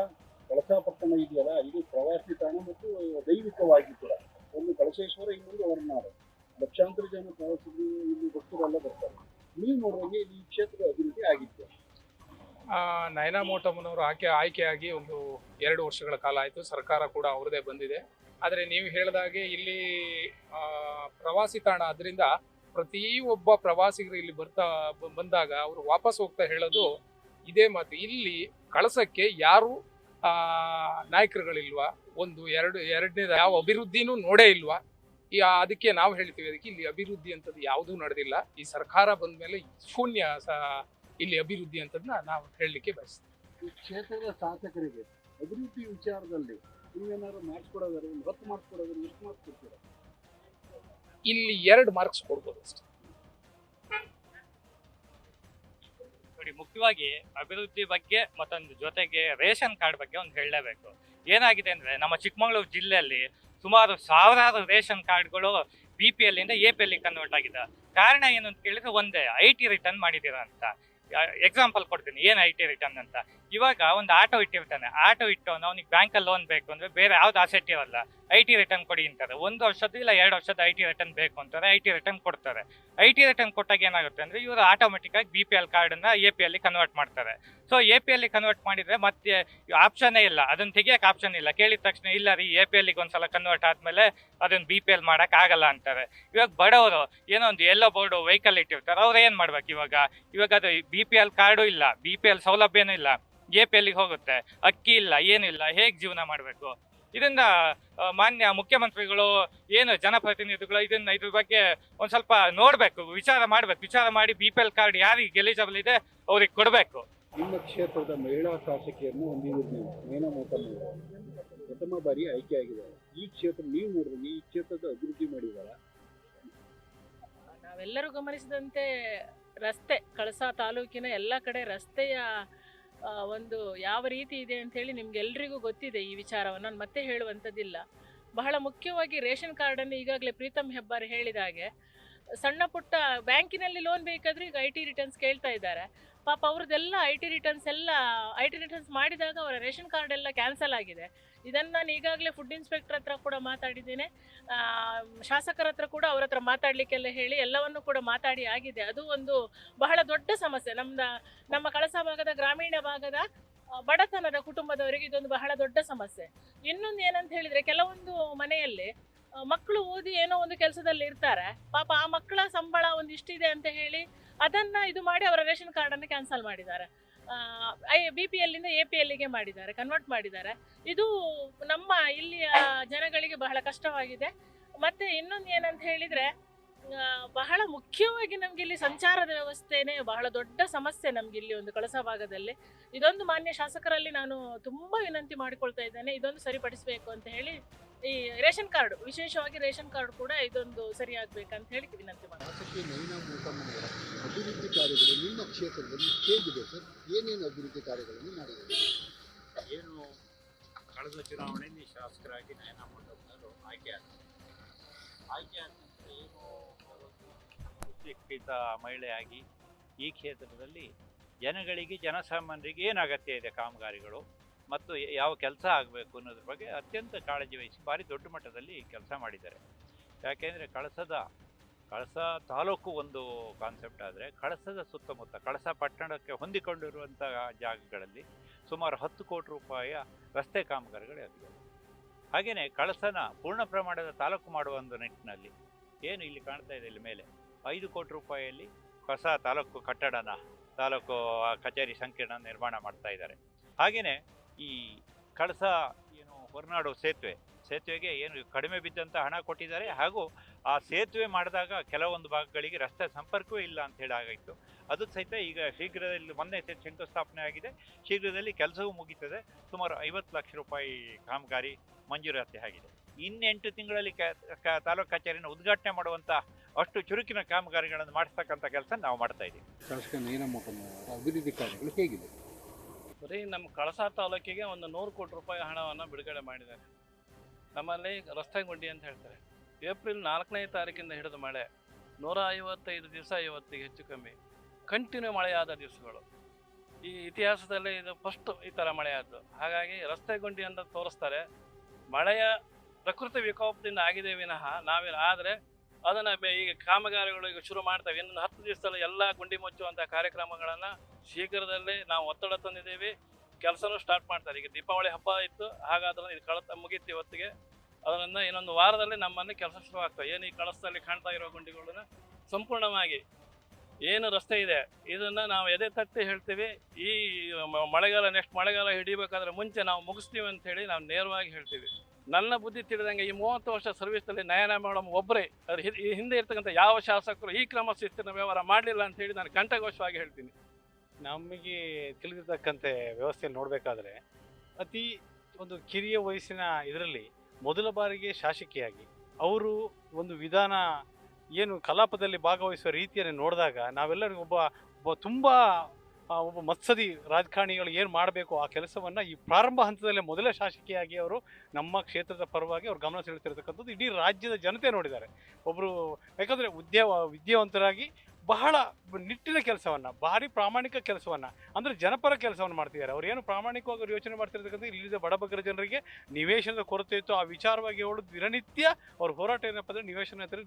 ಕಳಸಾ ಪಟ್ಟಣ ಇದೆಯಲ್ಲ, ಇದು ಪ್ರವಾಸಿ ತಾಣ ಮತ್ತು ದೈವಿಕವಾಗಿ ಕೂಡ ಒಂದು ಕಳಸೇಶ್ವರ, ಇನ್ನೊಂದು ಹೊರನಾಡು. ಲಕ್ಷಾಂತರ ಜನ ಪ್ರವಾಸಿಗರು ಇಲ್ಲಿ ಭಕ್ತರೆಲ್ಲ ಬರ್ತಾರೆ. ನೀವು ನೋಡುವಾಗೆ ಈ ಕ್ಷೇತ್ರದ ಅಭಿವೃದ್ಧಿ ಆಗಿತ್ತು. ನಯನಾ ಮೋಟಮ್ಮನವರು ಆಯ್ಕೆಯಾಗಿ ಒಂದು 2 ವರ್ಷಗಳ ಕಾಲ ಆಯಿತು. ಸರ್ಕಾರ ಕೂಡ ಅವ್ರದೇ ಬಂದಿದೆ. ಆದರೆ ನೀವು ಹೇಳಿದಾಗೆ ಇಲ್ಲಿ ಪ್ರವಾಸಿ ತಾಣ, ಅದರಿಂದ ಪ್ರತಿಯೊಬ್ಬ ಪ್ರವಾಸಿಗರು ಇಲ್ಲಿ ಬಂದಾಗ ಅವರು ವಾಪಸ್ ಹೋಗ್ತಾ ಹೇಳೋದು ಇದೇ ಮಾತು. ಇಲ್ಲಿ ಕಳಸಕ್ಕೆ ಯಾರು ನಾಯಕರುಗಳಿಲ್ವಾ, ಎರಡನೇದು ಯಾವ ಅಭಿವೃದ್ಧಿನೂ ನೋಡೇ ಇಲ್ವಾ. ಅದಕ್ಕೆ ನಾವು ಹೇಳ್ತೀವಿ, ಅದಕ್ಕೆ ಇಲ್ಲಿ ಅಭಿವೃದ್ಧಿ ಅಂತದ್ದು ಯಾವುದೂ ನಡೆದಿಲ್ಲ. ಈ ಸರ್ಕಾರ ಬಂದ ಮೇಲೆ ಶೂನ್ಯ ಇಲ್ಲಿ ಅಭಿವೃದ್ಧಿ ಅಂತದನ್ನ ನಾವು ಹೇಳಲಿಕ್ಕೆ ಬಯಸ್ತೀವಿ. ಈ ಕ್ಷೇತ್ರದ ಶಾಸಕರಿಗೆ ಅಭಿವೃದ್ಧಿ ವಿಚಾರದಲ್ಲಿ ನೀವೇನಾದ್ರು ಮಾರ್ಕ್ಸ್ ಕೊಡೋದಾದ್ರೆ, 10 ಮಾರ್ಕ್ಸ್ ಕೊಡೋದಾದ್ರೆ ಎಷ್ಟು ಮಾರ್ಕ್ಸ್ ಕೊಡ್ತೀರಾ? ಇಲ್ಲಿ 2 ಮಾರ್ಕ್ಸ್ ಕೊಡ್ಬೋದು ಅಷ್ಟೇ. ನೋಡಿ, ಮುಖ್ಯವಾಗಿ ಅಭಿವೃದ್ಧಿ ಬಗ್ಗೆ ಮತ್ತೊಂದು ಜೊತೆಗೆ ರೇಷನ್ ಕಾರ್ಡ್ ಬಗ್ಗೆ ಒಂದು ಹೇಳಲೇಬೇಕು. ಏನಾಗಿದೆ ಅಂದರೆ, ನಮ್ಮ ಚಿಕ್ಕಮಗಳೂರು ಜಿಲ್ಲೆಯಲ್ಲಿ ಸುಮಾರು ಸಾವಿರಾರು ರೇಷನ್ ಕಾರ್ಡ್ಗಳು BPL ಇಂದ APL ಕನ್ವರ್ಟ್ ಆಗಿದೆ. ಕಾರಣ ಏನು ಅಂತ ಕೇಳಿದ್ರೆ ಒಂದೇ, IT ರಿಟರ್ನ್ ಮಾಡಿದ್ದೀರಾ ಅಂತ. ಎಕ್ಸಾಂಪಲ್ ಕೊಡ್ತೀನಿ, ಏನು IT ರಿಟರ್ನ್ ಅಂತ. ಇವಾಗ ಒಂದು ಆಟೋ ಇಟ್ಟಿರ್ತಾನೆ, ಆಟೋ ಇಟ್ಟವನು ಅವ್ನಿಗೆ ಬ್ಯಾಂಕಲ್ಲಿ ಲೋನ್ ಬೇಕು ಅಂದರೆ ಬೇರೆ ಯಾವ್ದು ಆಸೆಟ್ ಇರಲ್ಲ, IT ರಿಟರ್ನ್ ಕೊಡಿ ಅಂತಾರೆ. 1 ವರ್ಷದ ಇಲ್ಲ 2 ವರ್ಷದ IT ರಿಟರ್ನ್ ಬೇಕು ಅಂತಾರೆ, IT ರಿಟರ್ನ್ ಕೊಡ್ತಾರೆ. IT ರಿಟರ್ನ್ ಕೊಟ್ಟಾಗ ಏನಾಗುತ್ತೆ ಅಂದರೆ, ಇವರು ಆಟೋಮೆಟಿಕ್ಕಾಗಿ BPL ಕಾರ್ಡನ್ನು APL ಕನ್ವರ್ಟ್ ಮಾಡ್ತಾರೆ. ಸೊ APL ಕನ್ವರ್ಟ್ ಮಾಡಿದರೆ ಮತ್ತೆ ಆಪ್ಷನ್ನೇ ಇಲ್ಲ, ಅದನ್ನು ತೆಗಿಯೋಕೆ ಆಪ್ಷನ್ ಇಲ್ಲ. ಕೇಳಿದ ತಕ್ಷಣ ಇಲ್ಲ ರೀ, APL ಒಂದ್ಸಲ ಕನ್ವರ್ಟ್ ಆದಮೇಲೆ ಅದನ್ನು BPL ಮಾಡೋಕ್ಕಾಗಲ್ಲ ಅಂತಾರೆ. ಇವಾಗ ಬಡವರು ಏನೋ ಒಂದು ಎಲ್ಲೋ ಬೋರ್ಡು ವೆಹಿಕಲ್ ಇಟ್ಟಿರ್ತಾರೆ, ಅವ್ರು ಏನು ಮಾಡ್ಬೇಕು? ಇವಾಗ ಅದು BPL ಕಾರ್ಡು ಇಲ್ಲ, BPL ಸೌಲಭ್ಯನೂ ಇಲ್ಲ, APL ಹೋಗುತ್ತೆ, ಅಕ್ಕಿ ಇಲ್ಲ, ಏನಿಲ್ಲ, ಹೇಗೆ ಜೀವನ ಮಾಡಬೇಕು? ಇದರಿಂದ ಮಾನ್ಯ ಮುಖ್ಯಮಂತ್ರಿಗಳು ಏನು ಜನಪ್ರತಿನಿಧಿಗಳು ಇದ್ರ ಬಗ್ಗೆ ಒಂದು ಸ್ವಲ್ಪ ನೋಡಬೇಕು, ವಿಚಾರ ಮಾಡಿ BPL ಕಾರ್ಡ್ ಯಾರಿಗೆ ಎಲಿಜಿಬಲ್ ಇದೆ ಅವ್ರಿಗೆ ಕೊಡಬೇಕು. ನಿಮ್ಮ ಕ್ಷೇತ್ರದ ಮಹಿಳಾ ಶಾಸಕಿಯನ್ನು ಹೊಂದಿದ್ದೀರಿ ನೀವು, ನಯನಾ ಮೋಟಮ್ಮನವರು ಪ್ರಥಮ ಬಾರಿ ಆಯ್ಕೆಯಾಗಿದ್ದಾರೆ. ಈ ಕ್ಷೇತ್ರ ನೀವು ನೋಡಿದ್ರೆ ಈ ಕ್ಷೇತ್ರದ ಅಭಿವೃದ್ಧಿ ಮಾಡಿದಾರ? ನಾವೆಲ್ಲರೂ ಗಮನಿಸಿದಂತೆ ರಸ್ತೆ, ಕಳಸಾ ತಾಲೂಕಿನ ಎಲ್ಲ ಕಡೆ ರಸ್ತೆಯ ಒಂದು ಯಾವ ರೀತಿ ಇದೆ ಅಂತ ಹೇಳಿ ನಿಮ್ಗೆಲ್ರಿಗೂ ಗೊತ್ತಿದೆ. ಈ ವಿಚಾರವನ್ನು ನಾನು ಮತ್ತೆ ಹೇಳುವಂಥದ್ದಿಲ್ಲ. ಬಹಳ ಮುಖ್ಯವಾಗಿ ರೇಷನ್ ಕಾರ್ಡನ್ನು ಈಗಾಗಲೇ ಪ್ರೀತಮ್ ಹೆಬ್ಬಾರ್ ಹೇಳಿದ ಹಾಗೆ ಸಣ್ಣ ಪುಟ್ಟ ಬ್ಯಾಂಕಿನಲ್ಲಿ ಲೋನ್ ಬೇಕಾದರೂ ಈಗ IT ರಿಟರ್ನ್ಸ್ ಕೇಳ್ತಾ ಇದ್ದಾರೆ. ಪಾಪ ಅವ್ರದ್ದೆಲ್ಲ IT ರಿಟರ್ನ್ಸ್ ಮಾಡಿದಾಗ ಅವರ ರೇಷನ್ ಕಾರ್ಡ್ ಎಲ್ಲ ಕ್ಯಾನ್ಸಲ್ ಆಗಿದೆ. ಇದನ್ನು ನಾನು ಈಗಾಗಲೇ ಫುಡ್ ಇನ್ಸ್ಪೆಕ್ಟರ್ ಹತ್ರ ಕೂಡ ಮಾತಾಡಿದ್ದೇನೆ, ಶಾಸಕರ ಹತ್ರ ಕೂಡ ಅವ್ರ ಹತ್ರ ಮಾತಾಡಲಿಕ್ಕೆಲ್ಲ ಹೇಳಿ ಎಲ್ಲವನ್ನು ಕೂಡ ಮಾತಾಡಿ ಆಗಿದೆ. ಅದು ಒಂದು ಬಹಳ ದೊಡ್ಡ ಸಮಸ್ಯೆ. ನಮ್ಮ ಕಳಸಾ ಭಾಗದ ಗ್ರಾಮೀಣ ಭಾಗದ ಬಡತನದ ಕುಟುಂಬದವರಿಗೆ ಇದೊಂದು ಬಹಳ ದೊಡ್ಡ ಸಮಸ್ಯೆ. ಇನ್ನೊಂದು ಏನಂತ ಹೇಳಿದರೆ, ಕೆಲವೊಂದು ಮನೆಯಲ್ಲಿ ಮಕ್ಕಳು ಓದಿ ಏನೋ ಒಂದು ಕೆಲಸದಲ್ಲಿ ಇರ್ತಾರೆ, ಪಾಪ ಆ ಮಕ್ಕಳ ಸಂಬಳ ಒಂದಿಷ್ಟಿದೆ ಅಂತ ಹೇಳಿ ಅದನ್ನು ಇದು ಮಾಡಿ ಅವರ ರೇಷನ್ ಕಾರ್ಡನ್ನು ಕ್ಯಾನ್ಸಲ್ ಮಾಡಿದ್ದಾರೆ. BPL ಇಂದ APL ಮಾಡಿದ್ದಾರೆ, ಕನ್ವರ್ಟ್ ಮಾಡಿದ್ದಾರೆ. ಇದು ನಮ್ಮ ಇಲ್ಲಿಯ ಜನಗಳಿಗೆ ಬಹಳ ಕಷ್ಟವಾಗಿದೆ. ಮತ್ತು ಇನ್ನೊಂದು ಏನಂತ ಹೇಳಿದರೆ, ಬಹಳ ಮುಖ್ಯವಾಗಿ ನಮಗೆ ಇಲ್ಲಿ ಸಂಚಾರದ ವ್ಯವಸ್ಥೆನೇ ಬಹಳ ದೊಡ್ಡ ಸಮಸ್ಯೆ ನಮಗಿಲ್ಲಿ ಒಂದು ಕಳಸಾ ಭಾಗದಲ್ಲಿ. ಇದೊಂದು ಮಾನ್ಯ ಶಾಸಕರಲ್ಲಿ ನಾನು ತುಂಬ ವಿನಂತಿ ಮಾಡಿಕೊಳ್ತಾ ಇದ್ದೇನೆ, ಇದೊಂದು ಸರಿಪಡಿಸಬೇಕು ಅಂತ ಹೇಳಿ. ಈ ರೇಷನ್ ಕಾರ್ಡ್, ವಿಶೇಷವಾಗಿ ರೇಷನ್ ಕಾರ್ಡ್ ಕೂಡ ಇದೊಂದು ಸರಿಯಾಗಬೇಕಂತ ಹೇಳಿ ವಿನಂತಿ ಮಾಡ್ತೀನಿ. ಶಾಸಕಿ ನಯನಾ ಮೋಟಮ್ಮನವರ ಅಭಿವೃದ್ಧಿ ಕಾರ್ಯಗಳು ನಿಮ್ಮ ಕ್ಷೇತ್ರದಲ್ಲಿ ಹೇಗಿದೆ ಸರ್? ಏನೇನು ಅಭಿವೃದ್ಧಿ ಕಾರ್ಯಗಳನ್ನು ಮಾಡಿದ್ದಾರೆ? ಏನು ಕಳೆದ ಚುನಾವಣೆಯಲ್ಲಿ ಶಾಸಕರಾಗಿ ನಯನಾ ಮೋಟಮ್ಮನವರು ಆಯ್ಕೆ ಆದ ನಂತರ ಏನು ಶಿಕ್ಷಿತ ಮಹಿಳೆಯಾಗಿ ಈ ಕ್ಷೇತ್ರದಲ್ಲಿ ಜನಗಳಿಗೆ, ಜನಸಾಮಾನ್ಯರಿಗೆ ಏನು ಅಗತ್ಯ ಇದೆ, ಕಾಮಗಾರಿಗಳು ಮತ್ತು ಯಾವ ಕೆಲಸ ಆಗಬೇಕು ಅನ್ನೋದ್ರ ಬಗ್ಗೆ ಅತ್ಯಂತ ಕಾಳಜಿ ವಹಿಸಿ ಭಾರಿ ದೊಡ್ಡ ಮಟ್ಟದಲ್ಲಿ ಕೆಲಸ ಮಾಡಿದ್ದಾರೆ. ಯಾಕೆಂದರೆ ಕಳಸಾ ತಾಲೂಕು ಒಂದು ಕಾನ್ಸೆಪ್ಟ್ ಆದರೆ, ಕಳಸದ ಸುತ್ತಮುತ್ತ ಕಳಸಾ ಪಟ್ಟಣಕ್ಕೆ ಹೊಂದಿಕೊಂಡಿರುವಂಥ ಜಾಗಗಳಲ್ಲಿ ಸುಮಾರು 10 ಕೋಟಿ ರೂಪಾಯಿಯ ರಸ್ತೆ ಕಾಮಗಾರಿಗಳಾಗಿವೆ. ಹಾಗೆಯೇ ಕಳಸನ ಪೂರ್ಣ ಪ್ರಮಾಣದ ತಾಲೂಕು ಮಾಡುವ ಒಂದು ನಿಟ್ಟಿನಲ್ಲಿ ಏನು ಇಲ್ಲಿ ಕಾಣ್ತಾ ಇದೆ, ಇಲ್ಲಿ ಮೇಲೆ 5 ಕೋಟಿ ರೂಪಾಯಿಯಲ್ಲಿ ಹೊಸ ತಾಲೂಕು ಕಟ್ಟಡನ, ತಾಲೂಕು ಕಚೇರಿ ಸಂಕೀರ್ಣ ನಿರ್ಮಾಣ ಮಾಡ್ತಾ ಇದ್ದಾರೆ. ಹಾಗೆಯೇ ಈ ಕಳಸಾ ಏನು ಹೊರನಾಡು ಸೇತುವೆಗೆ ಏನು ಕಡಿಮೆ ಬಿದ್ದಂಥ ಹಣ ಕೊಟ್ಟಿದ್ದಾರೆ. ಹಾಗೂ ಆ ಸೇತುವೆ ಮಾಡಿದಾಗ ಕೆಲವೊಂದು ಭಾಗಗಳಿಗೆ ರಸ್ತೆ ಸಂಪರ್ಕವೇ ಇಲ್ಲ ಅಂತ ಹೇಳಿ ಆಗಿತ್ತು. ಅದು ಸಹಿತ ಈಗ ಶೀಘ್ರದಲ್ಲಿ ಮೊನ್ನೆ ಶಂಕುಸ್ಥಾಪನೆ ಆಗಿದೆ. ಶೀಘ್ರದಲ್ಲಿ ಕೆಲಸವೂ ಮುಗೀತದೆ. ಸುಮಾರು 50 ಲಕ್ಷ ರೂಪಾಯಿ ಕಾಮಗಾರಿ ಮಂಜೂರಾತಿ ಆಗಿದೆ. ಇನ್ನು 8 ತಿಂಗಳಲ್ಲಿ ತಾಲೂಕು ಕಚೇರಿನ ಉದ್ಘಾಟನೆ ಮಾಡುವಂಥ ಅಷ್ಟು ಚುರುಕಿನ ಕಾಮಗಾರಿಗಳನ್ನು ಮಾಡಿಸ್ತಕ್ಕಂಥ ಕೆಲಸ ನಾವು ಮಾಡ್ತಾ ಇದ್ದೀವಿ. ಶಾಸಕ ನಯನಾ ಮೋಟಮ್ಮ ಅವರ ಅಭಿವೃದ್ಧಿ ಕಾರ್ಯಗಳು ಹೇಗಿದೆ? ಬರೀ ನಮ್ಮ ಕಳಸಾ ತಾಲೂಕಿಗೆ ಒಂದು 100 ಕೋಟಿ ರೂಪಾಯಿ ಹಣವನ್ನು ಬಿಡುಗಡೆ ಮಾಡಿದ್ದಾರೆ. ನಮ್ಮಲ್ಲಿ ರಸ್ತೆ ಗುಂಡಿ ಅಂತ ಹೇಳ್ತಾರೆ. ಏಪ್ರಿಲ್ 4ನೇ ತಾರೀಕಿಂದ ಹಿಡಿದು ಮಳೆ 155 ದಿವಸ ಇವತ್ತಿಗೆ ಹೆಚ್ಚು ಕಮ್ಮಿ ಕಂಟಿನ್ಯೂ ಮಳೆಯಾದ ದಿವಸಗಳು. ಈ ಇತಿಹಾಸದಲ್ಲಿ ಇದು ಫಸ್ಟ್ ಈ ಥರ ಮಳೆಯಾದ್ದು. ಹಾಗಾಗಿ ರಸ್ತೆ ಗುಂಡಿ ಅಂತ ತೋರಿಸ್ತಾರೆ. ಮಳೆಯ ಪ್ರಕೃತಿ ವಿಕೋಪದಿಂದ ಆಗಿದೆ ವಿನಃ ಆದರೆ ಅದನ್ನು ಈಗ ಕಾಮಗಾರಿಗಳು ಈಗ ಶುರು ಮಾಡ್ತೇವೆ. ಇನ್ನೊಂದು 10 ದಿವಸದಲ್ಲಿ ಎಲ್ಲ ಗುಂಡಿ ಮುಚ್ಚುವಂಥ ಕಾರ್ಯಕ್ರಮಗಳನ್ನು ಶೀಘ್ರದಲ್ಲೇ ನಾವು ಒತ್ತಡ ತಂದಿದ್ದೀವಿ. ಕೆಲಸನೂ ಸ್ಟಾರ್ಟ್ ಮಾಡ್ತಾರೆ. ಈಗ ದೀಪಾವಳಿ ಹಬ್ಬ ಇತ್ತು, ಹಾಗಾದ್ರೆ ಇದು ಮುಗೀತು ಇವತ್ತಿಗೆ. ಅದರಿಂದ ಇನ್ನೊಂದು ವಾರದಲ್ಲಿ ನಮ್ಮಲ್ಲಿ ಕೆಲಸ ಶುರು ಆಗ್ತವೆ. ಏನು ಈ ಕಳಸದಲ್ಲಿ ಕಾಣ್ತಾ ಇರೋ ಗುಂಡಿಗಳನ್ನ ಸಂಪೂರ್ಣವಾಗಿ ಏನು ರಸ್ತೆ ಇದೆ ಇದನ್ನು ನಾವು ಎದೆ ತಟ್ಟಿ ಹೇಳ್ತೀವಿ. ಈ ಮಳೆಗಾಲ ನೆಕ್ಸ್ಟ್ ಮಳೆಗಾಲ ಹಿಡಿಬೇಕಾದ್ರೆ ಮುಂಚೆ ನಾವು ಮುಗಿಸ್ತೀವಿ ಅಂತ ಹೇಳಿ ನಾವು ನೇರವಾಗಿ ಹೇಳ್ತೀವಿ. ನನ್ನ ಬುದ್ಧಿ ತಿಳಿದಂಗೆ ಈ 30 ವರ್ಷ ಸರ್ವಿಸ್ನಲ್ಲಿ ನಯನಾ ಮೇಡಮ್ ಒಬ್ಬರೇ, ಅದ್ರ ಹಿಂದೆ ಇರ್ತಕ್ಕಂಥ ಯಾವ ಶಾಸಕರು ಈ ಕ್ರಮ ಶಿಸ್ತಿನ ವ್ಯವಹಾರ ಮಾಡಲಿಲ್ಲ ಅಂತ ಹೇಳಿ ನಾನು ಕಂಠಘೋಷವಾಗಿ ಹೇಳ್ತೀನಿ. ನಮಗೆ ತಿಳಿದಿರ್ತಕ್ಕಂತೆ ವ್ಯವಸ್ಥೆ ನೋಡಬೇಕಾದ್ರೆ ಅತಿ ಒಂದು ಕಿರಿಯ ವಯಸ್ಸಿನ ಇದರಲ್ಲಿ ಮೊದಲ ಬಾರಿಗೆ ಶಾಸಕಿಯಾಗಿ ಅವರು ಒಂದು ವಿಧಾನ ಏನು ಕಲಾಪದಲ್ಲಿ ಭಾಗವಹಿಸುವ ರೀತಿಯನ್ನು ನೋಡಿದಾಗ ನಾವೆಲ್ಲರಿಗೂ ಒಬ್ಬ ಮತ್ಸದಿ ರಾಜಕಾರಣಿಗಳು ಏನು ಮಾಡಬೇಕು ಆ ಕೆಲಸವನ್ನು ಈ ಪ್ರಾರಂಭ ಹಂತದಲ್ಲೇ ಮೊದಲ ಶಾಸಕಿಯಾಗಿ ಅವರು ನಮ್ಮ ಕ್ಷೇತ್ರದ ಪರವಾಗಿ ಅವ್ರು ಗಮನ ಸೆಳೆತಿರ್ತಕ್ಕಂಥದ್ದು ಇಡೀ ರಾಜ್ಯದ ಜನತೆ ನೋಡಿದ್ದಾರೆ. ಒಬ್ಬರು ಯಾಕಂದರೆ ವಿದ್ಯಾವಂತರಾಗಿ ಬಹಳ ನಿಟ್ಟಿನ ಕೆಲಸವನ್ನು, ಭಾರಿ ಪ್ರಾಮಾಣಿಕ ಕೆಲಸವನ್ನು, ಅಂದರೆ ಜನಪರ ಕೆಲಸವನ್ನು ಮಾಡ್ತಿದ್ದಾರೆ. ಅವ್ರು ಏನು ಪ್ರಾಮಾಣಿಕವಾಗಿ ಅವ್ರು ಯೋಚನೆ ಮಾಡ್ತಿರ್ತಕ್ಕಂಥ ಇಲ್ಲಿದ್ದ ಬಡಬಗ್ಗರ ಜನರಿಗೆ ನಿವೇಶನದ ಕೊರತೆ ಇತ್ತು, ಆ ವಿಚಾರವಾಗಿ ಅವಳು ದಿನನಿತ್ಯ ಅವ್ರ ಹೋರಾಟ ಏನಪ್ಪ ಅಂದರೆ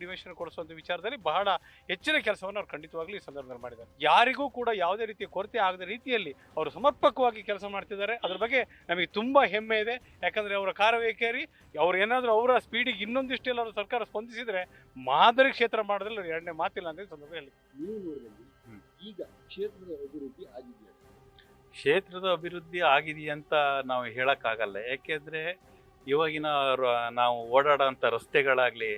ನಿವೇಶನ ಕೊಡಿಸುವಂಥ ವಿಚಾರದಲ್ಲಿ ಬಹಳ ಹೆಚ್ಚಿನ ಕೆಲಸವನ್ನು ಅವ್ರು ಖಂಡಿತವಾಗ್ಲೂ ಈ ಸಂದರ್ಭದಲ್ಲಿ ಮಾಡಿದ್ದಾರೆ. ಯಾರಿಗೂ ಕೂಡ ಯಾವುದೇ ರೀತಿಯ ಕೊರತೆ ಆಗದ ರೀತಿಯಲ್ಲಿ ಅವರು ಸಮರ್ಪಕವಾಗಿ ಕೆಲಸ ಮಾಡ್ತಿದ್ದಾರೆ. ಅದ್ರ ಬಗ್ಗೆ ನಮಗೆ ತುಂಬ ಹೆಮ್ಮೆ ಇದೆ. ಯಾಕಂದರೆ ಅವರ ಕಾರ್ಯವೈಖರಿ ಅವ್ರು ಏನಾದರೂ ಅವರ ಸ್ಪೀಡಿಗೆ ಇನ್ನೊಂದಿಷ್ಟೆಲ್ಲ ಅವರು ಸರ್ಕಾರ ಸ್ಪಂದಿಸಿದರೆ ಮಾದರಿ ಕ್ಷೇತ್ರ ಮಾಡೋದ್ರಲ್ಲಿ ಎರಡನೇ ಮಾತಿಲ್ಲ ಅಂತ ಸಂದರ್ಭದಲ್ಲಿ ನೀವು ನೋಡಿದಲ್ಲಿ ಈಗ ಕ್ಷೇತ್ರದ ಅಭಿವೃದ್ಧಿ ಆಗಿದೆಯಾ? ಕ್ಷೇತ್ರದ ಅಭಿವೃದ್ಧಿ ಆಗಿದೆಯಾ ಅಂತ ನಾವು ಹೇಳೋಕ್ಕಾಗಲ್ಲ. ಯಾಕೆಂದರೆ ಇವಾಗಿನ ನಾವು ಓಡಾಡೋಂಥ ರಸ್ತೆಗಳಾಗಲಿ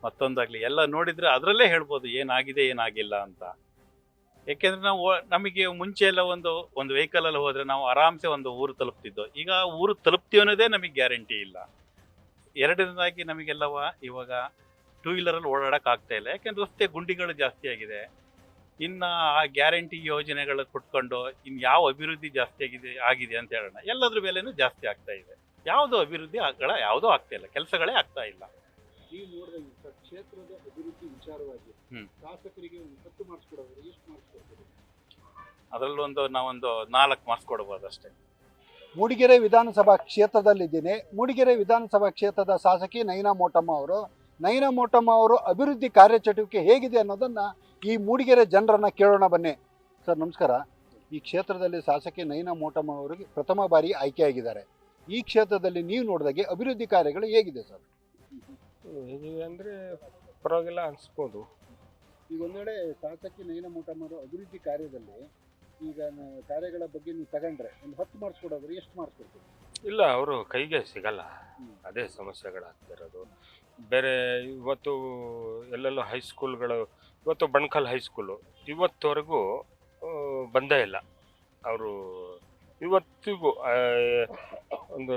ಮತ್ತೊಂದಾಗಲಿ ಎಲ್ಲ ನೋಡಿದರೆ ಅದರಲ್ಲೇ ಹೇಳ್ಬೋದು ಏನಾಗಿದೆ ಏನಾಗಿಲ್ಲ ಅಂತ. ಏಕೆಂದರೆ ನಮಗೆ ಮುಂಚೆ ಎಲ್ಲ ಒಂದು ವೆಹಿಕಲಲ್ಲಿ ಹೋದರೆ ನಾವು ಆರಾಮ್ಸೆ ಒಂದು ಊರು ತಲುಪ್ತಿದ್ದೋ. ಈಗ ಊರು ತಲುಪ್ತೀವಿ ಅನ್ನೋದೇ ನಮಗೆ ಗ್ಯಾರಂಟಿ ಇಲ್ಲ. ಎರಡನೇದಾಗಿ ನಮಗೆಲ್ಲವ ಇವಾಗ 2 ವೀಲರಲ್ಲಿ ಓಡಾಡೋಕೆ ಆಗ್ತಾ ಇಲ್ಲ. ಯಾಕೆಂದ್ರೆ ರಸ್ತೆ ಗುಂಡಿಗಳು ಜಾಸ್ತಿ ಆಗಿದೆ. ಇನ್ನು ಆ ಗ್ಯಾರಂಟಿ ಯೋಜನೆಗಳು ಕೊಟ್ಕೊಂಡು ಇನ್ನು ಯಾವ ಅಭಿವೃದ್ಧಿ ಜಾಸ್ತಿ ಆಗಿದೆ ಅಂತ ಹೇಳೋಣ, ಎಲ್ಲದ್ರ ಬೆಲೆನೂ ಜಾಸ್ತಿ ಆಗ್ತಾ ಇದೆ. ಯಾವುದೋ ಅಭಿವೃದ್ಧಿ ಯಾವುದೂ ಆಗ್ತಾ ಇಲ್ಲ, ಕೆಲಸಗಳೇ ಆಗ್ತಾ ಇಲ್ಲ. ನೀವು ನೋಡಿದಾಗ ಕ್ಷೇತ್ರದ ಅಭಿವೃದ್ಧಿ ವಿಚಾರವಾಗಿ ಶಾಸಕರಿಗೆ ಒಂದು 10 ಮಾರ್ಕ್ಸ್ ಕೊಡೋದು, ಎಷ್ಟು ಮಾರ್ಕ್ಸ್ ಕೊಡ್ತಾರೆ? ಅದರಲ್ಲೊಂದು ನಾವೊಂದು 4 ಮಾರ್ಕ್ಸ್ ಕೊಡ್ಬೋದು ಅಷ್ಟೇ. ಮೂಡಿಗೆರೆ ವಿಧಾನಸಭಾ ಕ್ಷೇತ್ರದಲ್ಲಿದ್ದೇನೆ. ಮೂಡಿಗೆರೆ ವಿಧಾನಸಭಾ ಕ್ಷೇತ್ರದ ಶಾಸಕಿ ನಯನಾ ಮೋಟಮ್ಮ ಅವರು ಅಭಿವೃದ್ಧಿ ಕಾರ್ಯಚಟುವಟಿಕೆ ಹೇಗಿದೆ ಅನ್ನೋದನ್ನ ಈ ಮೂಡಿಗೆರೆ ಜನರನ್ನ ಕೇಳೋಣ ಬನ್ನಿ. ಸರ್ ನಮಸ್ಕಾರ. ಈ ಕ್ಷೇತ್ರದಲ್ಲಿ ಶಾಸಕಿ ನಯನಾ ಮೋಟಮ್ಮ ಅವರಿಗೆ ಪ್ರಥಮ ಬಾರಿ ಆಯ್ಕೆಯಾಗಿದ್ದಾರೆ. ಈ ಕ್ಷೇತ್ರದಲ್ಲಿ ನೀವು ನೋಡಿದಾಗೆ ಅಭಿವೃದ್ಧಿ ಕಾರ್ಯಗಳು ಹೇಗಿದೆ ಸರ್? ಹೇಗಿದೆ ಅಂದರೆ ಪರವಾಗಿಲ್ಲ ಅನಿಸ್ಬೋದು. ಈಗ ಒಂದು ವೇಳೆ ಶಾಸಕಿ ನಯನಾ ಮೋಟಮ್ಮ ಅವರ ಅಭಿವೃದ್ಧಿ ಕಾರ್ಯದಲ್ಲಿ ಈಗ ಕಾರ್ಯಗಳ ಬಗ್ಗೆ ನೀವು ತಗೊಂಡ್ರೆ ಒಂದು 10 ಮಾರ್ಕ್ಸ್ ಕೊಡೋದ್ರೆ ಎಷ್ಟು ಮಾರ್ಕ್ಸ್ ಕೊಡ್ತೀವಿ? ಇಲ್ಲ, ಅವರು ಕೈಗೆ ಸಿಗಲ್ಲ, ಅದೇ ಸಮಸ್ಯೆಗಳಾಗ್ತಿರೋದು. ಬೇರೆ ಇವತ್ತು ಎಲ್ಲೆಲ್ಲೋ ಹೈಸ್ಕೂಲ್ಗಳು, ಇವತ್ತು ಬಣ್ಕಲ್ ಹೈಸ್ಕೂಲು ಇವತ್ತವರೆಗೂ ಬಂದೇ ಇಲ್ಲ. ಅವರು ಇವತ್ತಿಗೂ ಒಂದು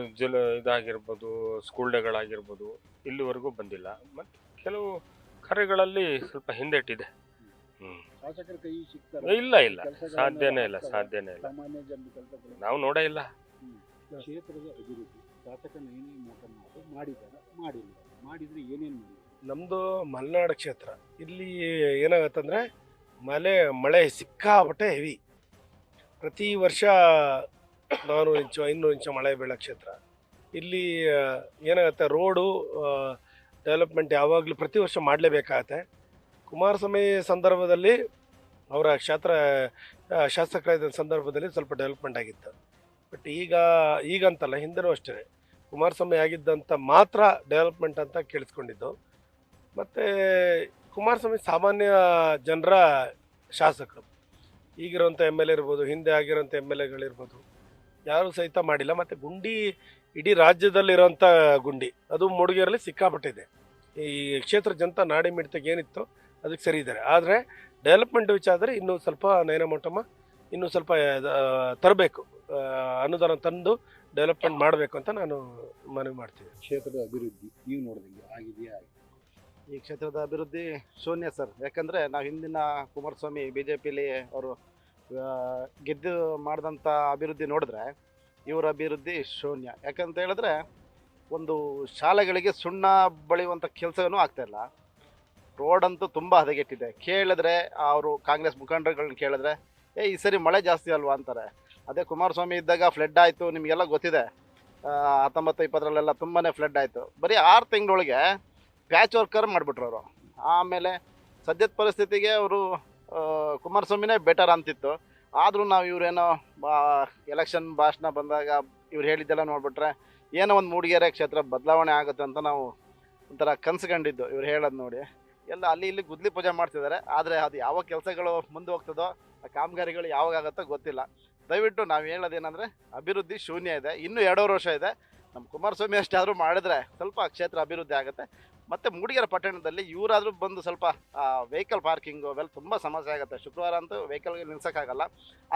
ಇದಾಗಿರ್ಬೋದು, ಸ್ಕೂಲ್ ಡೇಗಳಾಗಿರ್ಬೋದು, ಇಲ್ಲಿವರೆಗೂ ಬಂದಿಲ್ಲ. ಮತ್ತು ಕೆಲವು ಕಾರ್ಯಗಳಲ್ಲಿ ಸ್ವಲ್ಪ ಹಿಂದೆಟ್ಟಿದೆ. ಶಾಸಕರ ಕೈ ಸಿಗ್ತಾರೆ? ಇಲ್ಲ, ಸಾಧ್ಯನೇ ಇಲ್ಲ. ಸಾಮಾನ್ಯ ಜನರ ಕೆಲಸಗಳು ನಾವು ನೋಡೇ ಇಲ್ಲ. ಕ್ಷೇತ್ರದ ಅಭಿವೃದ್ಧಿ ಶಾಸಕ ನಯನಾ ಮೋಟಮ್ಮ ಅವರು ಮಾಡಿದ್ರೆ ಏನೇನು ಮಾಡಿ? ನಮ್ಮದು ಮಲೆನಾಡು ಕ್ಷೇತ್ರ. ಇಲ್ಲಿ ಏನಾಗತ್ತಂದರೆ ಮಳೆ ಸಿಕ್ಕಾಪಟ್ಟೆ ಹೆವಿ. ಪ್ರತಿ ವರ್ಷ 400 ಇಂಚು 500 ಇಂಚು ಮಳೆ ಬೀಳೋ ಕ್ಷೇತ್ರ. ಇಲ್ಲಿ ಏನಾಗುತ್ತೆ, ರೋಡು ಡೆವಲಪ್ಮೆಂಟ್ ಯಾವಾಗಲೂ ಪ್ರತಿ ವರ್ಷ ಮಾಡಲೇಬೇಕಾಗತ್ತೆ. ಕುಮಾರಸ್ವಾಮಿ ಸಂದರ್ಭದಲ್ಲಿ ಅವರ ಶಾಸಕರ ಸಂದರ್ಭದಲ್ಲಿ ಸ್ವಲ್ಪ ಡೆವಲಪ್ಮೆಂಟ್ ಆಗಿತ್ತು. ಬಟ್ ಈಗಂತಲ್ಲ, ಹಿಂದೆನೂ ಅಷ್ಟೇ ಕುಮಾರಸ್ವಾಮಿ ಆಗಿದ್ದಂಥ ಮಾತ್ರ ಡೆವಲಪ್ಮೆಂಟ್ ಅಂತ ಕೇಳಿಸ್ಕೊಂಡಿದ್ದು. ಮತ್ತು ಕುಮಾರಸ್ವಾಮಿ ಸಾಮಾನ್ಯ ಜನರ ಶಾಸಕರು. ಈಗಿರೋಂಥ MLA ಇರ್ಬೋದು, ಹಿಂದೆ ಆಗಿರೋಂಥ MLAಗಳಿರ್ಬೋದು, ಯಾರೂ ಸಹಿತ ಮಾಡಿಲ್ಲ. ಮತ್ತು ಗುಂಡಿ ಇಡೀ ರಾಜ್ಯದಲ್ಲಿರೋಂಥ ಗುಂಡಿ ಅದು ಮೂಡಿಗೆರೆಯಲ್ಲಿ ಸಿಕ್ಕಾಪಟ್ಟಿದೆ. ಈ ಕ್ಷೇತ್ರ ಜನತಾ ನಾಡಿ ಮಿಡಿತಕ್ಕೆ ಏನಿತ್ತು ಅದಕ್ಕೆ ಸರಿ ಇದ್ದಾರೆ. ಆದರೆ ಡೆವಲಪ್ಮೆಂಟ್ ವಿಚಾರದಲ್ಲಿ ಇನ್ನೂ ಸ್ವಲ್ಪ ನಯನಾ ಮೋಟಮ್ಮ ಇನ್ನೂ ಸ್ವಲ್ಪ ತರಬೇಕು, ಅನುದಾನ ತಂದು ಡೆವಲಪ್ಮೆಂಟ್ ಮಾಡಬೇಕು ಅಂತ ನಾನು ಮನವಿ ಮಾಡ್ತೀನಿ. ಕ್ಷೇತ್ರದ ಅಭಿವೃದ್ಧಿ ನೀವು ನೋಡಿದಂಗೆ ಆಗಿದೆಯಾ? ಈ ಕ್ಷೇತ್ರದ ಅಭಿವೃದ್ಧಿ ಶೂನ್ಯ ಸರ್. ಯಾಕಂದರೆ ನಾವು ಹಿಂದಿನ ಕುಮಾರಸ್ವಾಮಿ BJPಲಿ ಅವರು ಗೆದ್ದು ಮಾಡಿದಂಥ ಅಭಿವೃದ್ಧಿ ನೋಡಿದ್ರೆ ಇವರ ಅಭಿವೃದ್ಧಿ ಶೂನ್ಯ. ಯಾಕಂತ ಹೇಳಿದ್ರೆ ಒಂದು ಶಾಲೆಗಳಿಗೆ ಸುಣ್ಣ ಬಳಿಯುವಂಥ ಕೆಲಸನೂ ಆಗ್ತಾಯಿಲ್ಲ. ರೋಡ್ ಅಂತೂ ತುಂಬ ಹದಗೆಟ್ಟಿದೆ. ಕೇಳಿದ್ರೆ ಅವರು ಕಾಂಗ್ರೆಸ್ ಮುಖಂಡರುಗಳನ್ನ ಕೇಳಿದ್ರೆ ಈ ಸರಿ ಮಳೆ ಜಾಸ್ತಿ ಅಲ್ವಾ ಅಂತಾರೆ. ಅದೇ ಕುಮಾರಸ್ವಾಮಿ ಇದ್ದಾಗ ಫ್ಲಡ್ ಆಯಿತು, ನಿಮಗೆಲ್ಲ ಗೊತ್ತಿದೆ. 19-20 ತುಂಬಾ ಫ್ಲಡ್ ಆಯಿತು. ಬರೀ 6 ತಿಂಗಳೊಳಗೆ ಪ್ಯಾಚ್ ವರ್ಕರ್ ಮಾಡಿಬಿಟ್ರು ಅವರು. ಆಮೇಲೆ ಸದ್ಯದ ಪರಿಸ್ಥಿತಿಗೆ ಅವರು ಕುಮಾರಸ್ವಾಮಿನೇ ಬೆಟರ್ ಅಂತಿತ್ತು. ಆದರೂ ನಾವು ಇವರೇನೋ ಎಲೆಕ್ಷನ್ ಭಾಷಣ ಬಂದಾಗ ಇವ್ರು ಹೇಳಿದ್ದೆಲ್ಲ ನೋಡಿಬಿಟ್ರೆ ಏನೋ ಒಂದು ಮೂಡಿಗೆರೆ ಕ್ಷೇತ್ರ ಬದಲಾವಣೆ ಆಗುತ್ತೆ ಅಂತ ನಾವು ಒಂಥರ ಕನಸು ಕಂಡಿದ್ದು. ಇವ್ರು ಹೇಳೋದು ನೋಡಿ ಎಲ್ಲ ಅಲ್ಲಿ ಇಲ್ಲಿ ಗುದ್ಲಿ ಪೂಜೆ ಮಾಡ್ತಿದ್ದಾರೆ. ಆದರೆ ಅದು ಯಾವ ಕೆಲಸಗಳು ಮುಂದೆ ಹೋಗ್ತದೋ, ಆ ಕಾಮಗಾರಿಗಳು ಯಾವಾಗ ಆಗುತ್ತೋ ಗೊತ್ತಿಲ್ಲ. ದಯವಿಟ್ಟು ನಾವು ಹೇಳೋದೇನೆಂದರೆ ಅಭಿವೃದ್ಧಿ ಶೂನ್ಯ ಇದೆ. ಇನ್ನೂ 2 ವರ್ಷ ಇದೆ. ನಮ್ಮ ಕುಮಾರಸ್ವಾಮಿ ಅಷ್ಟಾದರೂ ಮಾಡಿದ್ರೆ ಸ್ವಲ್ಪ ಕ್ಷೇತ್ರ ಅಭಿವೃದ್ಧಿ ಆಗುತ್ತೆ. ಮತ್ತು ಮೂಡಿಗೆರೆ ಪಟ್ಟಣದಲ್ಲಿ ಇವರಾದರೂ ಬಂದು ಸ್ವಲ್ಪ ವೆಹಿಕಲ್ ಪಾರ್ಕಿಂಗು ಅವೆಲ್ಲ ತುಂಬ ಸಮಸ್ಯೆ ಆಗುತ್ತೆ. ಶುಕ್ರವಾರ ಅಂತೂ ವೆಹಿಕಲ್ಗೆ ನಿಲ್ಸೋಕ್ಕಾಗಲ್ಲ.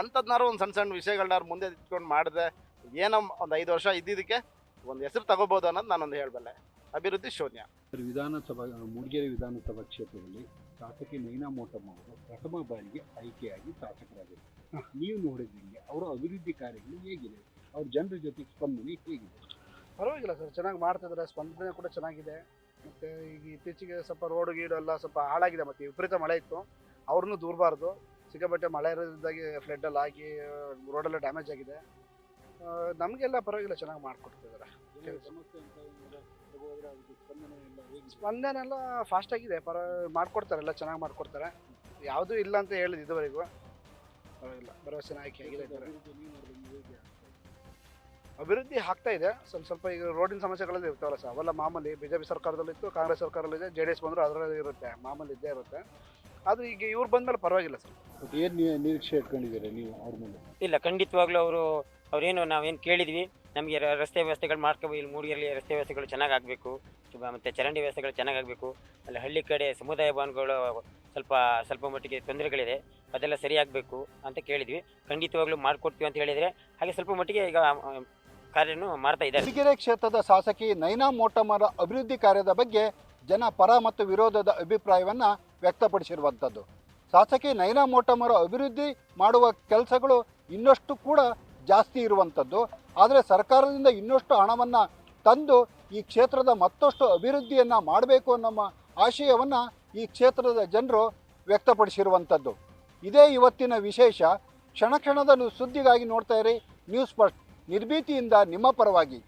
ಅಂಥದ್ನಾರು ಒಂದು ಸಣ್ಣ ಸಣ್ಣ ವಿಷಯಗಳನ್ನ ಮುಂದೆ ಇಟ್ಕೊಂಡು ಮಾಡಿದ್ರೆ ಏನೋ ಒಂದು 5 ವರ್ಷ ಇದ್ದಿದ್ದಕ್ಕೆ ಒಂದು ಹೆಸರು ತಗೋಬೋದು ಅನ್ನೋದು ನಾನೊಂದು ಹೇಳಬಲ್ಲೆ. ಅಭಿವೃದ್ಧಿ ಶೂನ್ಯ. ಮೂಡಿಗೆರೆ ವಿಧಾನಸಭಾ ಕ್ಷೇತ್ರದಲ್ಲಿ ಶಾಸಕಿ ನಯನಾ ಮೋಟಮ್ಮ ಅವರು ಪ್ರಥಮ ಬಾರಿಗೆ ಆಯ್ಕೆಯಾಗಿ ಶಾಸಕರಾಗಿದ್ದಾರೆ. ನೀವು ನೋಡಿದಂಗೆ ಅವರ ಅಭಿವೃದ್ಧಿ ಕಾರ್ಯಗಳು ಹೇಗಿದೆ? ಅವ್ರ ಜನರ ಜೊತೆ ಸ್ಪಂದನೆ ಹೇಗಿದೆ? ಪರವಾಗಿಲ್ಲ ಸರ್, ಚೆನ್ನಾಗಿ ಮಾಡ್ತಿದ್ದಾರೆ. ಸ್ಪಂದನೆ ಕೂಡ ಚೆನ್ನಾಗಿದೆ. ಮತ್ತು ಈಗ ಇತ್ತೀಚೆಗೆ ಸ್ವಲ್ಪ ರೋಡ್ ಗೀಡು ಎಲ್ಲ ಸ್ವಲ್ಪ ಹಾಳಾಗಿದೆ. ಮತ್ತು ವಿಪರೀತ ಮಳೆ ಇತ್ತು, ಅವ್ರನ್ನೂ ದೂರಬಾರ್ದು. ಸಿಕ್ಕಾಪಟ್ಟೆ ಮಳೆ ಇರೋದಾಗಿ ಫ್ಲಡ್ಡೆಲ್ಲ ಆಗಿ ರೋಡೆಲ್ಲ ಡ್ಯಾಮೇಜ್ ಆಗಿದೆ. ನಮಗೆಲ್ಲ ಪರವಾಗಿಲ್ಲ, ಚೆನ್ನಾಗಿ ಮಾಡಿಕೊಡ್ತಿದ್ದಾರೆ. ಸ್ಪಂದನೆ ಎಲ್ಲ ಫಾಸ್ಟ್ ಆಗಿದೆ, ಮಾಡಿಕೊಡ್ತಾರೆ, ಎಲ್ಲ ಚೆನ್ನಾಗಿ ಮಾಡಿಕೊಡ್ತಾರೆ. ಯಾವುದೂ ಇಲ್ಲ ಅಂತ ಹೇಳಿದ್ದು ಇದುವರೆಗೂ. ಪರವಾಗಿಲ್ಲ, ಭರವಸೆ ಆಯ್ಕೆ ಆಗಿದೆ. ಅಭಿವೃದ್ಧಿ ಆಗ್ತಾ ಇದೆ ಸ್ವಲ್ಪ ಸ್ವಲ್ಪ. ಈಗ ರೋಡಿನ ಸಮಸ್ಯೆಗಳೆಲ್ಲ ಇರ್ತಾವಲ್ಲ ಸರ್, ಅವೆಲ್ಲ ಮಾಮೂಲಿ. BJP ಸರ್ಕಾರದಲ್ಲಿತ್ತು, ಕಾಂಗ್ರೆಸ್ ಸರ್ಕಾರದಲ್ಲಿದೆ, JDS ಬಂದರೂ ಅದರಲ್ಲಿ ಇರುತ್ತೆ, ಮಾಮೂಲಿ ಇದ್ದೇ ಇರುತ್ತೆ. ಅದು ಈಗ ಇವ್ರು ಬಂದಮೇಲೆ ಪರವಾಗಿಲ್ಲ ಸರ್. ಏನು ನಿರೀಕ್ಷೆ ಇಟ್ಕೊಂಡಿದ್ದೀರಾ ನೀವು ಅವ್ರ ಮೇಲೆ? ಇಲ್ಲ, ಖಂಡಿತವಾಗ್ಲೂ ಅವರೇನು ನಾವೇನು ಕೇಳಿದ್ವಿ, ನಮಗೆ ರಸ್ತೆ ವ್ಯವಸ್ಥೆಗಳು ಮಾಡ್ಕೋಬೇಕು. ಇಲ್ಲಿ ಮೂಡಿಗೆರೆಯಲ್ಲಿ ರಸ್ತೆ ವ್ಯವಸ್ಥೆಗಳು ಚೆನ್ನಾಗಿ ಆಗಬೇಕು, ಮತ್ತು ಚರಂಡಿ ವ್ಯವಸ್ಥೆಗಳು ಚೆನ್ನಾಗಿ ಆಗಬೇಕು. ಅಲ್ಲಿ ಹಳ್ಳಿ ಕಡೆ ಸಮುದಾಯ ಭವನಗಳು ಸ್ವಲ್ಪ ಮಟ್ಟಿಗೆ ತೊಂದರೆಗಳಿದೆ, ಅದೆಲ್ಲ ಸರಿಯಾಗಬೇಕು ಅಂತ ಕೇಳಿದ್ವಿ. ಖಂಡಿತವಾಗ್ಲೂ ಮಾಡಿಕೊಡ್ತೀವಿ ಅಂತ ಹೇಳಿದರೆ ಹಾಗೆ ಸ್ವಲ್ಪ ಮಟ್ಟಿಗೆ ಈಗ ಕಾರ್ಯನೂ ಮಾಡ್ತಾ ಇದ್ದಾರೆ. ಮೂಡಿಗೆರೆ ಕ್ಷೇತ್ರದ ಶಾಸಕಿ ನಯನಾ ಮೋಟಮ್ಮರ ಅಭಿವೃದ್ಧಿ ಕಾರ್ಯದ ಬಗ್ಗೆ ಜನ ಪರ ಮತ್ತು ವಿರೋಧದ ಅಭಿಪ್ರಾಯವನ್ನು ವ್ಯಕ್ತಪಡಿಸಿರುವಂಥದ್ದು. ಶಾಸಕಿ ನಯನಾ ಮೋಟಮ್ಮರ ಅಭಿವೃದ್ಧಿ ಮಾಡುವ ಕೆಲಸಗಳು ಇನ್ನಷ್ಟು ಕೂಡ ಜಾಸ್ತಿ ಇರುವಂಥದ್ದು. ಆದರೆ ಸರ್ಕಾರದಿಂದ ಇನ್ನಷ್ಟು ಹಣವನ್ನು ತಂದು ಈ ಕ್ಷೇತ್ರದ ಮತ್ತಷ್ಟು ಅಭಿವೃದ್ಧಿಯನ್ನು ಮಾಡಬೇಕು ಅನ್ನೋ ಆಶಯವನ್ನು ಈ ಕ್ಷೇತ್ರದ ಜನರು ವ್ಯಕ್ತಪಡಿಸಿರುವಂಥದ್ದು. ಇದೇ ಇವತ್ತಿನ ವಿಶೇಷ. ಕ್ಷಣ ಕ್ಷಣದ ಸುದ್ದಿಗಾಗಿ ನೋಡ್ತಾ ಇರಿ ನ್ಯೂಸ್ ಫಸ್ಟ್, ನಿರ್ಭೀತಿಯಿಂದ ನಿಮ್ಮ ಪರವಾಗಿ.